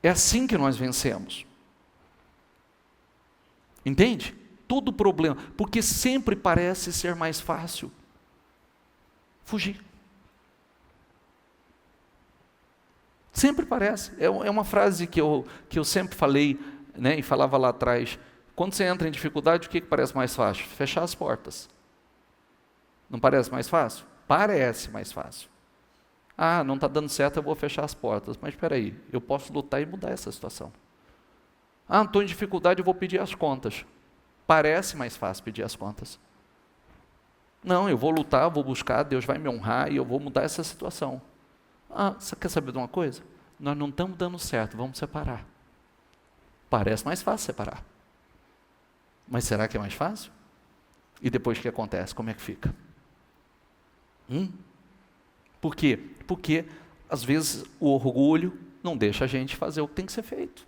É assim que nós vencemos. Entende? Todo problema, porque sempre parece ser mais fácil fugir. Sempre parece. É uma frase que eu sempre falei, né, e falava lá atrás. Quando você entra em dificuldade, o que parece mais fácil? Fechar as portas. Não parece mais fácil? Parece mais fácil. Ah, não está dando certo, eu vou fechar as portas. Mas espera aí, eu posso lutar e mudar essa situação. Ah, estou em dificuldade, eu vou pedir as contas. Parece mais fácil pedir as contas. Não, eu vou lutar, vou buscar, Deus vai me honrar e eu vou mudar essa situação. Ah, você quer saber de uma coisa? Nós não estamos dando certo, vamos separar. Parece mais fácil separar. Mas será que é mais fácil? E depois o que acontece? Como é que fica? Por quê? Porque às vezes o orgulho não deixa a gente fazer o que tem que ser feito.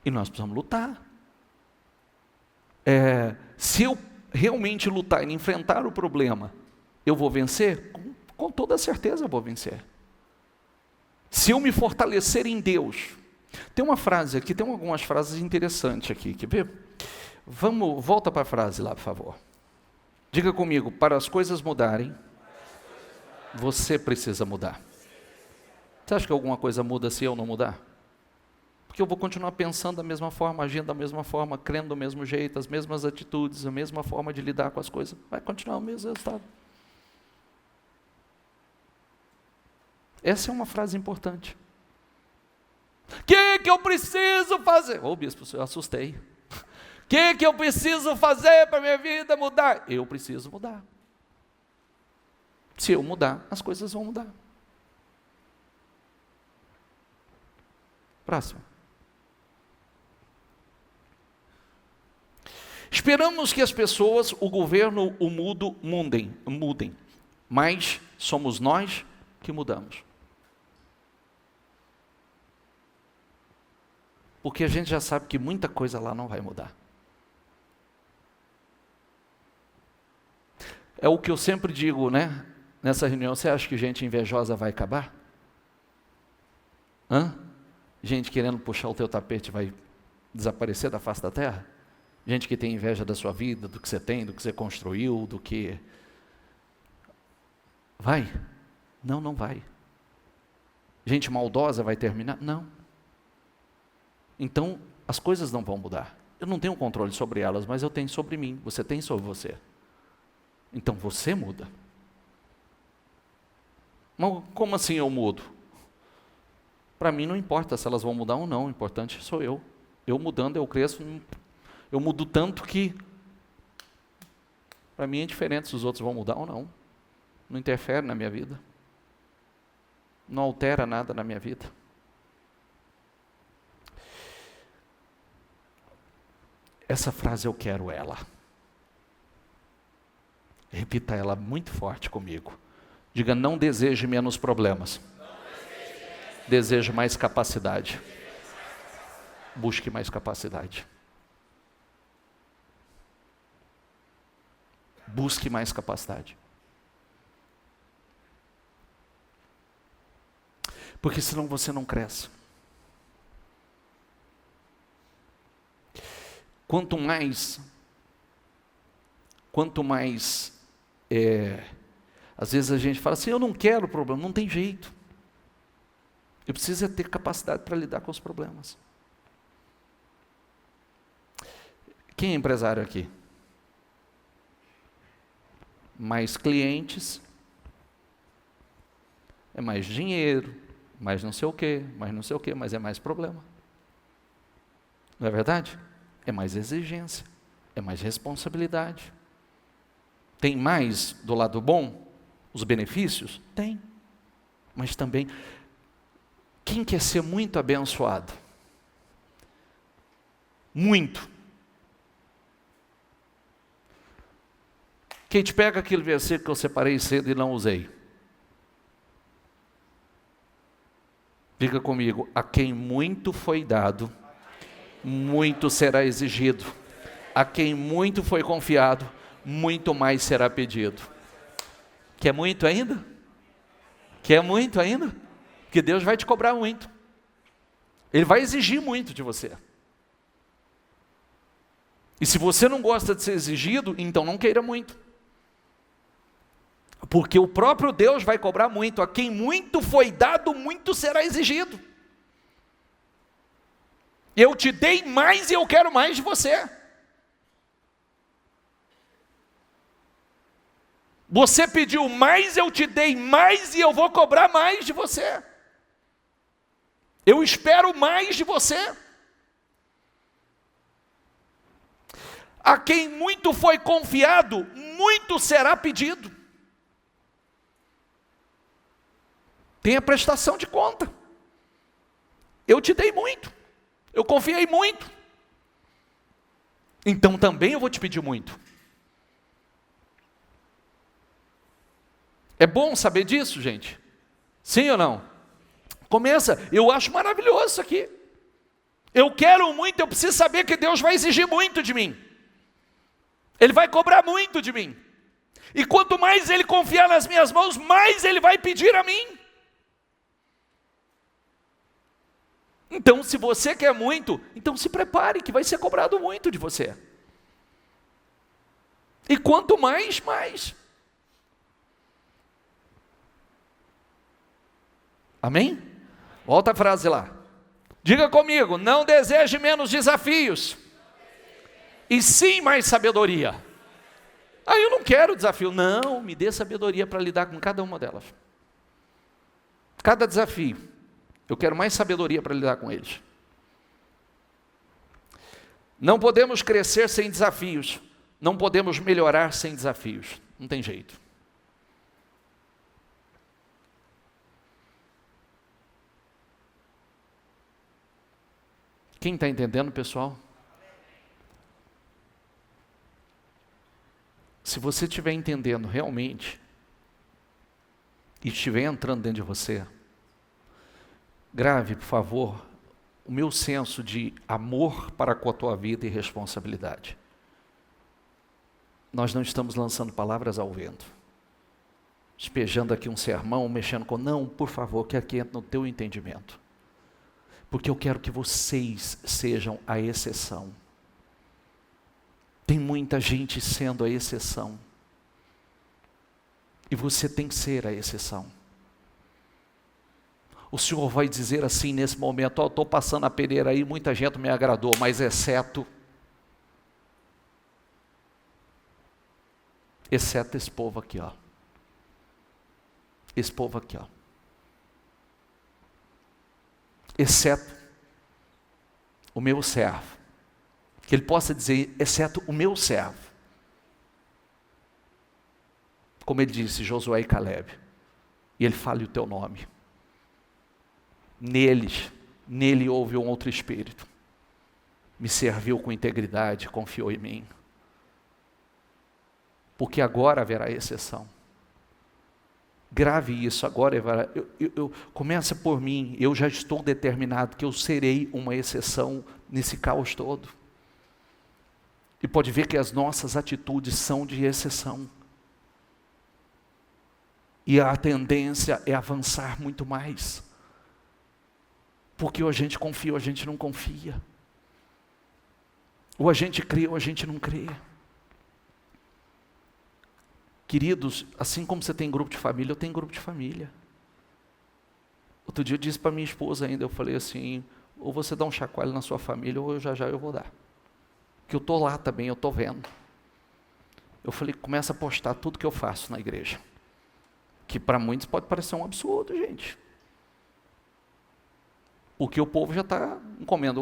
E nós precisamos lutar. Se eu realmente lutar e enfrentar o problema, eu vou vencer? Com toda certeza eu vou vencer. Se eu me fortalecer em Deus. Tem uma frase aqui, tem algumas frases interessantes aqui, quer ver? Volta para a frase lá, por favor. Diga comigo, para as coisas mudarem, você precisa mudar. Você acha que alguma coisa muda se eu não mudar? Porque eu vou continuar pensando da mesma forma, agindo da mesma forma, crendo do mesmo jeito, as mesmas atitudes, a mesma forma de lidar com as coisas. Vai continuar o mesmo resultado. Essa é uma frase importante. O que eu preciso fazer? Ô bispo, eu assustei. O que eu preciso fazer para a minha vida mudar? Eu preciso mudar. Se eu mudar, as coisas vão mudar. Próximo. Esperamos que as pessoas, o governo, o mundo mudem, mas somos nós que mudamos. Porque a gente já sabe que muita coisa lá não vai mudar. É o que eu sempre digo, né? Nessa reunião, você acha que gente invejosa vai acabar? Gente querendo puxar o teu tapete vai desaparecer da face da terra? Gente que tem inveja da sua vida, do que você tem, do que você construiu, do que... Vai? Não, não vai. Gente maldosa vai terminar? Não. Então, as coisas não vão mudar. Eu não tenho controle sobre elas, mas eu tenho sobre mim. Você tem sobre você. Então, você muda. Mas como assim eu mudo? Para mim não importa se elas vão mudar ou não. O importante sou eu. Eu mudando, eu cresço. Eu mudo tanto que, para mim é indiferente se os outros vão mudar ou não. Não interfere na minha vida. Não altera nada na minha vida. Essa frase eu quero ela. Repita ela muito forte comigo. Diga, não deseje menos problemas. Deseje mais capacidade. Busque mais capacidade. Busque mais capacidade. Porque senão você não cresce. Quanto mais, às vezes a gente fala assim, eu não quero problema, não tem jeito. Eu preciso ter capacidade para lidar com os problemas. Quem é empresário aqui? Mais clientes, é mais dinheiro, mais não sei o quê, mas é mais problema. Não é verdade? É mais exigência, é mais responsabilidade. Tem mais do lado bom, os benefícios? Tem. Mas também, quem quer ser muito abençoado? Muito. Kate, pega aquele versículo que eu separei cedo e não usei. Diga comigo, a quem muito foi dado, muito será exigido. A quem muito foi confiado, muito mais será pedido. Quer muito ainda? Quer muito ainda? Porque Deus vai te cobrar muito. Ele vai exigir muito de você. E se você não gosta de ser exigido, então não queira muito. Porque o próprio Deus vai cobrar muito. A quem muito foi dado, muito será exigido. Eu te dei mais e eu quero mais de você. Você pediu mais, eu te dei mais e eu vou cobrar mais de você. Eu espero mais de você. A quem muito foi confiado, muito será pedido. Tem a prestação de conta. Eu te dei muito. Eu confiei muito. Então também eu vou te pedir muito. É bom saber disso, gente? Sim ou não? Começa, eu acho maravilhoso isso aqui. Eu quero muito, eu preciso saber que Deus vai exigir muito de mim. Ele vai cobrar muito de mim. E quanto mais Ele confiar nas minhas mãos, mais Ele vai pedir a mim. Então, se você quer muito, então se prepare que vai ser cobrado muito de você. E quanto mais, mais. Amém? Volta a frase lá. Diga comigo, não deseje menos desafios, e sim mais sabedoria. Ah, eu não quero desafio. Não, me dê sabedoria para lidar com cada uma delas. Cada desafio. Eu quero mais sabedoria para lidar com eles. Não podemos crescer sem desafios. Não podemos melhorar sem desafios. Não tem jeito. Quem está entendendo, pessoal? se você estiver entendendo realmente, e estiver entrando dentro de você, grave, por favor, o meu senso de amor para com a tua vida e responsabilidade. Nós não estamos lançando palavras ao vento, despejando aqui um sermão, mexendo com... Não, por favor, que aqui entre no teu entendimento. Porque eu quero que vocês sejam a exceção. Tem muita gente sendo a exceção. E você tem que ser a exceção. O Senhor vai dizer assim nesse momento: estou passando a peneira aí, muita gente me agradou, mas exceto esse povo aqui, ó. Esse povo aqui, ó. Exceto o meu servo. Que ele possa dizer, exceto o meu servo. Como ele disse, Josué e Caleb. E ele fale o teu nome. Nele houve um outro espírito. Me serviu com integridade, confiou em mim. Porque agora haverá exceção. Grave isso agora. Começa por mim. Eu já estou determinado que eu serei uma exceção nesse caos todo. E pode ver que as nossas atitudes são de exceção. E a tendência é avançar muito mais. Porque ou a gente confia ou a gente não confia. Ou a gente crê ou a gente não crê. Queridos, assim como você tem grupo de família, eu tenho grupo de família. Outro dia eu disse para minha esposa ainda, eu falei assim, ou você dá um chacoalho na sua família, ou já eu vou dar. Porque eu estou lá também, eu estou vendo. Eu falei, começa a postar tudo que eu faço na igreja. Que para muitos pode parecer um absurdo, gente. Porque o povo já está encomendando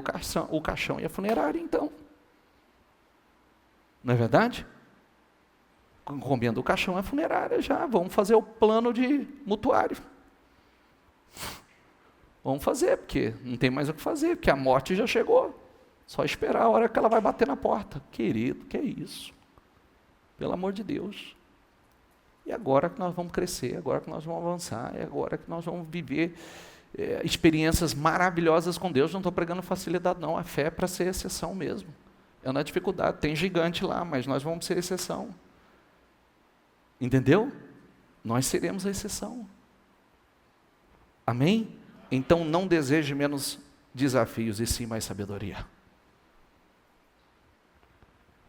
o caixão e a funerária, então. Não é verdade? Encomenda o caixão e a funerária já. Vamos fazer o plano de mutuário. Vamos fazer, porque não tem mais o que fazer, porque a morte já chegou. Só esperar a hora que ela vai bater na porta. Querido, que é isso? Pelo amor de Deus. E agora que nós vamos crescer, agora que nós vamos avançar, é agora que nós vamos viver experiências maravilhosas com Deus. Não estou pregando facilidade não, a fé é para ser exceção mesmo. É na dificuldade, tem gigante lá, mas nós vamos ser exceção. Entendeu? Nós seremos a exceção. Amém? Então não deseje menos desafios e sim mais sabedoria.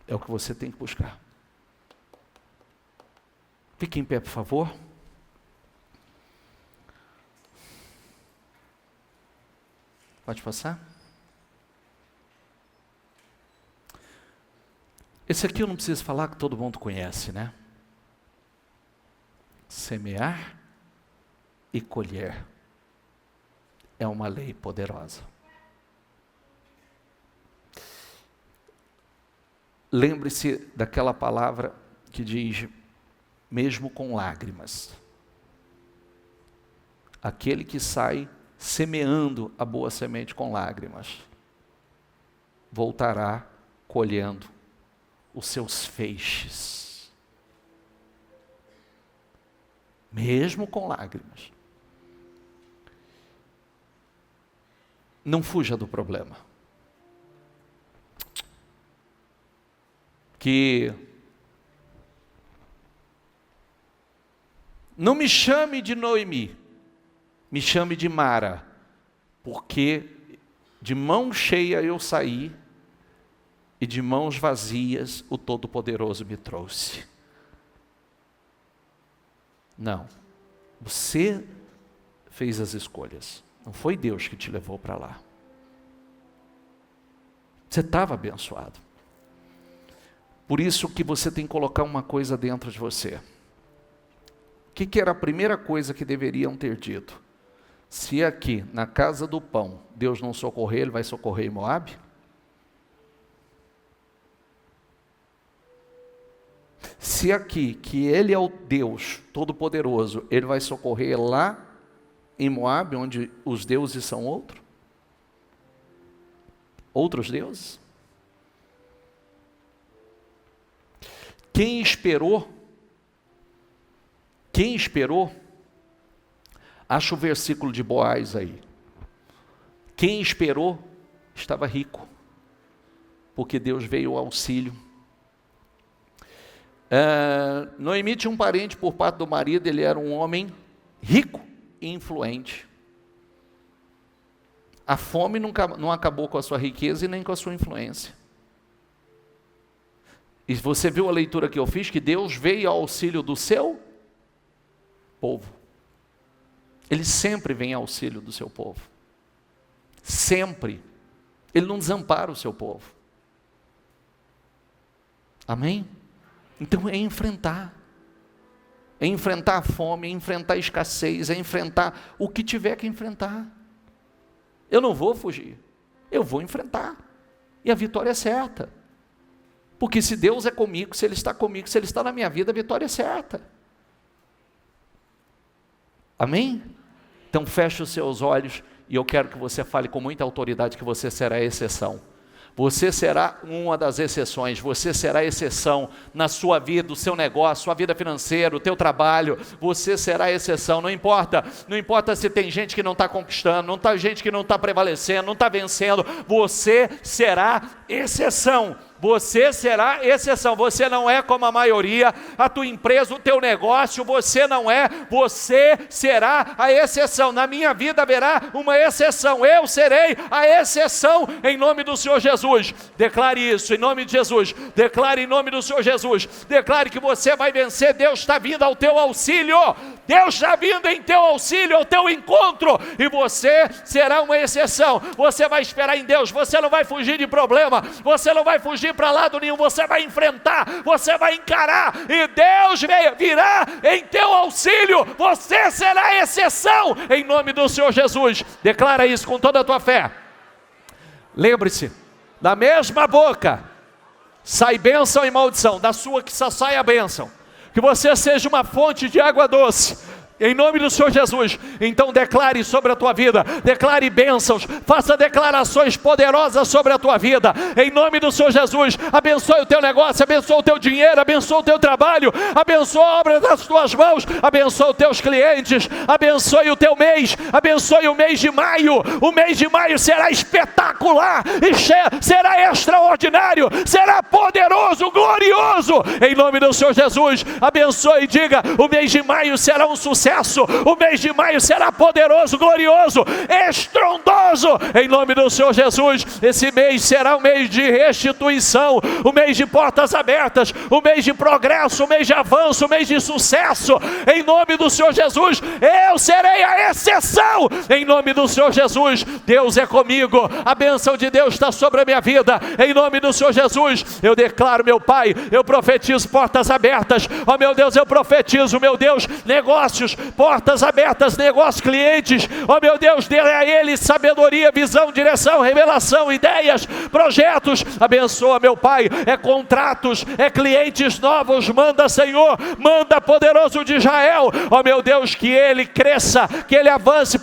É o que você tem que buscar. Fique em pé, por favor. Pode passar? Esse aqui eu não preciso falar, que todo mundo conhece, né? Semear e colher é uma lei poderosa. Lembre-se daquela palavra que diz, mesmo com lágrimas. Aquele que sai semeando a boa semente com lágrimas, voltará colhendo os seus feixes. Mesmo com lágrimas. Não fuja do problema. Que não me chame de Noemi, me chame de Mara, porque de mão cheia eu saí e de mãos vazias o Todo-Poderoso me trouxe. Não, você fez as escolhas, não foi Deus que te levou para lá. Você estava abençoado. Por isso que você tem que colocar uma coisa dentro de você. O que era a primeira coisa que deveriam ter dito? Se aqui, na casa do pão, Deus não socorrer, Ele vai socorrer em Moabe? Se aqui, que Ele é o Deus Todo-Poderoso, Ele vai socorrer lá em Moabe, onde os deuses são outros deuses? Quem esperou, acha o versículo de Boaz aí. Quem esperou estava rico, porque Deus veio ao auxílio. Noemi tinha um parente por parte do marido, ele era um homem rico e influente. A fome não acabou com a sua riqueza e nem com a sua influência. E você viu a leitura que eu fiz, que Deus veio ao auxílio do seu povo. Ele sempre vem ao auxílio do seu povo. Sempre. Ele não desampara o seu povo. Amém? Então é enfrentar. É enfrentar a fome, é enfrentar a escassez, é enfrentar o que tiver que enfrentar. Eu não vou fugir. Eu vou enfrentar. E a vitória é certa. Porque se Deus é comigo, se Ele está comigo, se Ele está na minha vida, a vitória é certa. Amém? Então feche os seus olhos e eu quero que você fale com muita autoridade que você será a exceção. Você será uma das exceções, você será a exceção na sua vida, o seu negócio, sua vida financeira, o teu trabalho, você será a exceção, não importa se tem gente que não está conquistando, não está gente que não está prevalecendo, não está vencendo, você será exceção. Você será exceção, você não é como a maioria, a tua empresa, o teu negócio, você não é, você será a exceção. Na minha vida haverá uma exceção, eu serei a exceção em nome do Senhor Jesus. Declare isso em nome de Jesus, declare em nome do Senhor Jesus, declare que você vai vencer. Deus está vindo ao teu auxílio, Deus está vindo em teu auxílio, ao teu encontro, e você será uma exceção. Você vai esperar em Deus, você não vai fugir de problema, você não vai fugir para lado nenhum, você vai enfrentar, você vai encarar, e Deus virá em teu auxílio, você será exceção, em nome do Senhor Jesus. Declara isso com toda a tua fé. Lembre-se, da mesma boca sai bênção e maldição, da sua que só sai a bênção, que você seja uma fonte de água doce, em nome do Senhor Jesus. Então declare sobre a tua vida, declare bênçãos, faça declarações poderosas sobre a tua vida, em nome do Senhor Jesus. Abençoe o teu negócio, abençoe o teu dinheiro, abençoe o teu trabalho, abençoe a obra das tuas mãos, abençoe os teus clientes, abençoe o teu mês, abençoe o mês de maio. O mês de maio será espetacular, e será extraordinário, será poderoso, glorioso, em nome do Senhor Jesus. Abençoe e diga: o mês de maio será um sucesso, o mês de maio será poderoso, glorioso, estrondoso, em nome do Senhor Jesus. Esse mês será um mês de restituição, um mês de portas abertas, um mês de progresso, um mês de avanço, um mês de sucesso, em nome do Senhor Jesus. Eu serei a exceção, em nome do Senhor Jesus. Deus é comigo, a bênção de Deus está sobre a minha vida, em nome do Senhor Jesus. Eu declaro, meu Pai, eu profetizo portas abertas, ó meu Deus, eu profetizo, meu Deus, negócios, portas abertas, negócios, clientes, ó meu Deus, dê a eles sabedoria, visão, direção, revelação, ideias, projetos. Abençoa, meu Pai, é contratos, é clientes novos. Manda, Senhor, manda, poderoso de Israel, ó meu Deus, que ele cresça, que ele avance,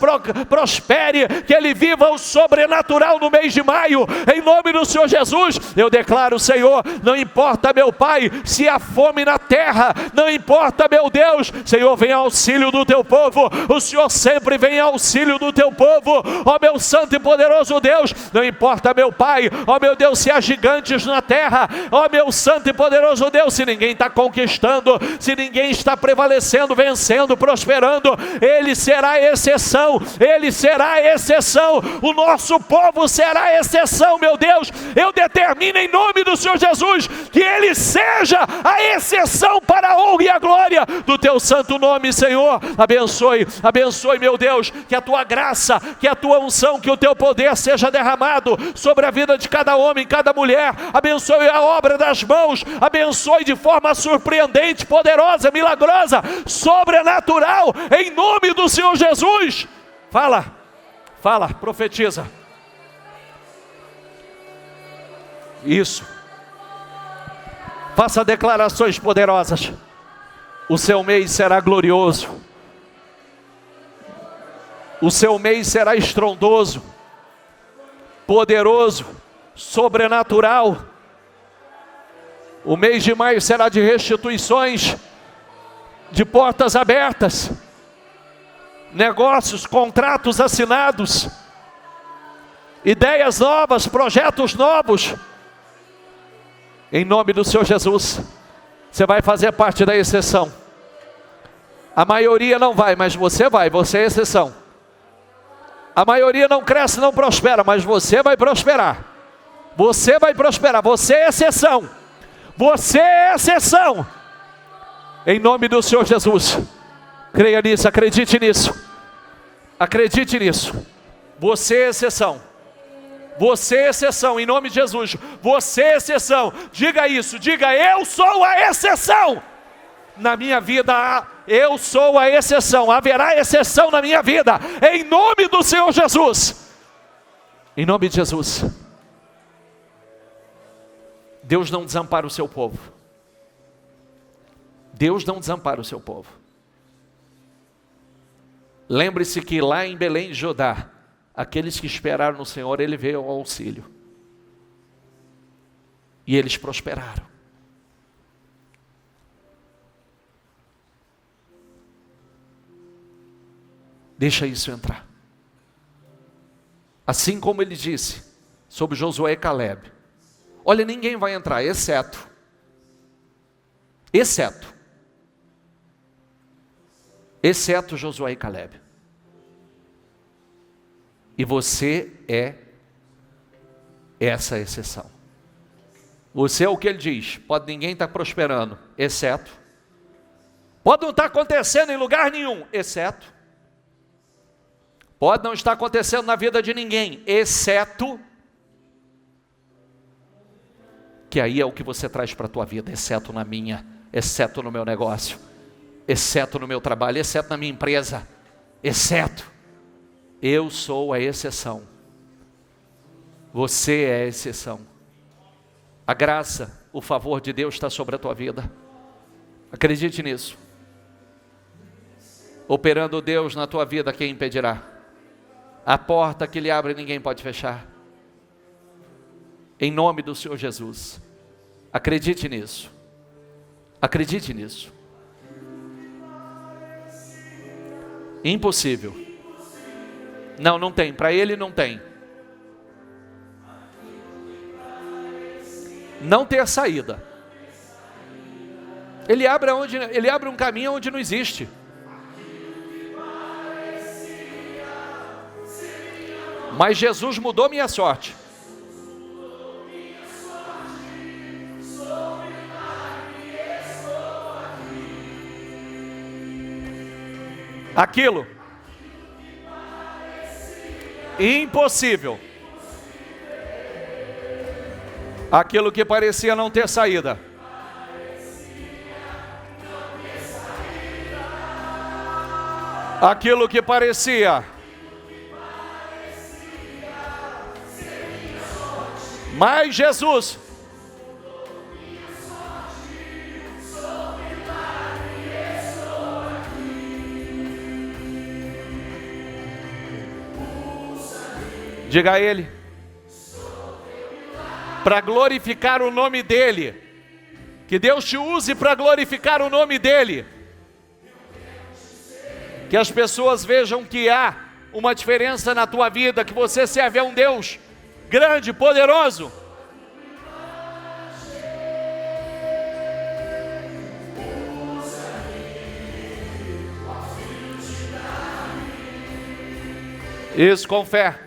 prospere, que ele viva o sobrenatural no mês de maio, em nome do Senhor Jesus. Eu declaro, Senhor, não importa, meu Pai, se há fome na terra, não importa, meu Deus, Senhor, vem ao auxílio do teu povo, o Senhor sempre vem ao auxílio do teu povo, ó meu santo e poderoso Deus. Não importa, meu Pai, ó meu Deus, se há gigantes na terra, ó meu santo e poderoso Deus, se ninguém está conquistando, se ninguém está prevalecendo, vencendo, prosperando, ele será exceção, ele será exceção, o nosso povo será exceção, meu Deus. Eu determino em nome do Senhor Jesus que ele seja a exceção para a honra e a glória do teu santo nome, Senhor. Abençoe, abençoe, meu Deus, que a tua graça, que a tua unção, que o teu poder seja derramado sobre a vida de cada homem, cada mulher. Abençoe a obra das mãos, abençoe de forma surpreendente, poderosa, milagrosa, sobrenatural, em nome do Senhor Jesus. Fala, fala, profetiza. Isso. Faça declarações poderosas. O seu mês será glorioso. O seu mês será estrondoso, poderoso, sobrenatural. O mês de maio será de restituições, de portas abertas, negócios, contratos assinados, ideias novas, projetos novos. Em nome do Senhor Jesus, você vai fazer parte da exceção. A maioria não vai, mas você vai, você é exceção. A maioria não cresce, não prospera, mas você vai prosperar. Você vai prosperar, você é exceção. Você é exceção. Em nome do Senhor Jesus. Creia nisso, acredite nisso. Acredite nisso. Você é exceção. Você é exceção, em nome de Jesus. Você é exceção. Diga isso, diga: eu sou a exceção. Na minha vida, eu sou a exceção. Haverá exceção na minha vida, em nome do Senhor Jesus. Em nome de Jesus. Deus não desampara o seu povo. Deus não desampara o seu povo. Lembre-se que lá em Belém de Judá, aqueles que esperaram no Senhor, Ele veio ao auxílio. E eles prosperaram. Deixa isso entrar. Assim como Ele disse sobre Josué e Calebe. Olha, ninguém vai entrar, exceto Josué e Calebe. E você é essa exceção. Você é o que ele diz. Pode ninguém estar prosperando, exceto. Pode não estar acontecendo em lugar nenhum, exceto. Pode não estar acontecendo na vida de ninguém, exceto. Que aí é o que você traz para a tua vida, exceto na minha, exceto no meu negócio, exceto no meu trabalho, exceto na minha empresa, exceto. Eu sou a exceção. Você é a exceção. A graça, o favor de Deus está sobre a tua vida. Acredite nisso. Operando Deus na tua vida, quem impedirá? A porta que Ele abre, ninguém pode fechar. Em nome do Senhor Jesus. Acredite nisso. Acredite nisso. Impossível. Não, não tem. Para Ele não tem. Não ter saída. Ele abre um caminho onde não existe. Mas Jesus mudou minha sorte. Aquilo impossível, aquilo que parecia não ter saída, aquilo que parecia, mas Jesus diga a Ele, para glorificar o nome dEle, que Deus te use para glorificar o nome dEle, que as pessoas vejam que há uma diferença na tua vida, que você serve a um Deus grande, poderoso. Isso, com fé.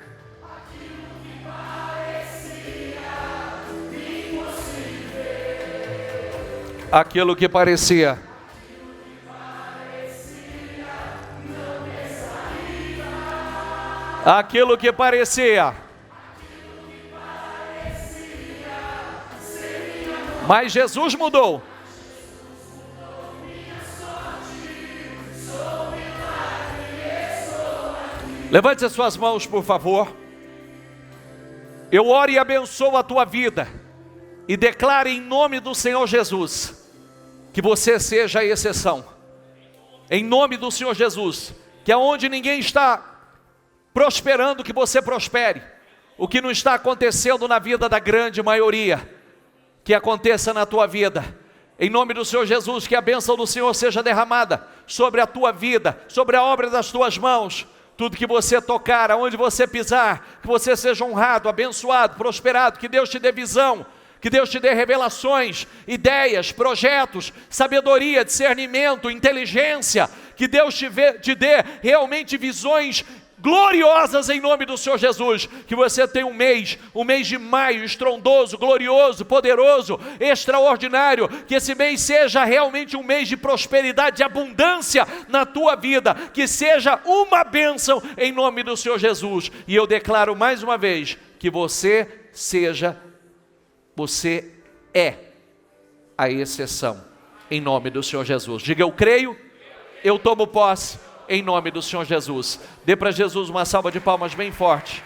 Aquilo que parecia aquilo que parecia, mas Jesus mudou. Levante as suas mãos, por favor. Eu oro e abençoo a tua vida e declaro em nome do Senhor Jesus que você seja a exceção. Em nome do Senhor Jesus, que aonde ninguém está prosperando, que você prospere. O que não está acontecendo na vida da grande maioria, que aconteça na tua vida. Em nome do Senhor Jesus, que a bênção do Senhor seja derramada sobre a tua vida, sobre a obra das tuas mãos. Tudo que você tocar, aonde você pisar, que você seja honrado, abençoado, prosperado, que Deus te dê visão, que Deus te dê revelações, ideias, projetos, sabedoria, discernimento, inteligência, que Deus te dê realmente visões gloriosas em nome do Senhor Jesus. Que você tenha um mês de maio estrondoso, glorioso, poderoso, extraordinário. Que esse mês seja realmente um mês de prosperidade, de abundância na tua vida. Que seja uma bênção em nome do Senhor Jesus. E eu declaro mais uma vez que você é a exceção em nome do Senhor Jesus. Diga: eu creio, eu tomo posse em nome do Senhor Jesus. Dê para Jesus uma salva de palmas bem forte.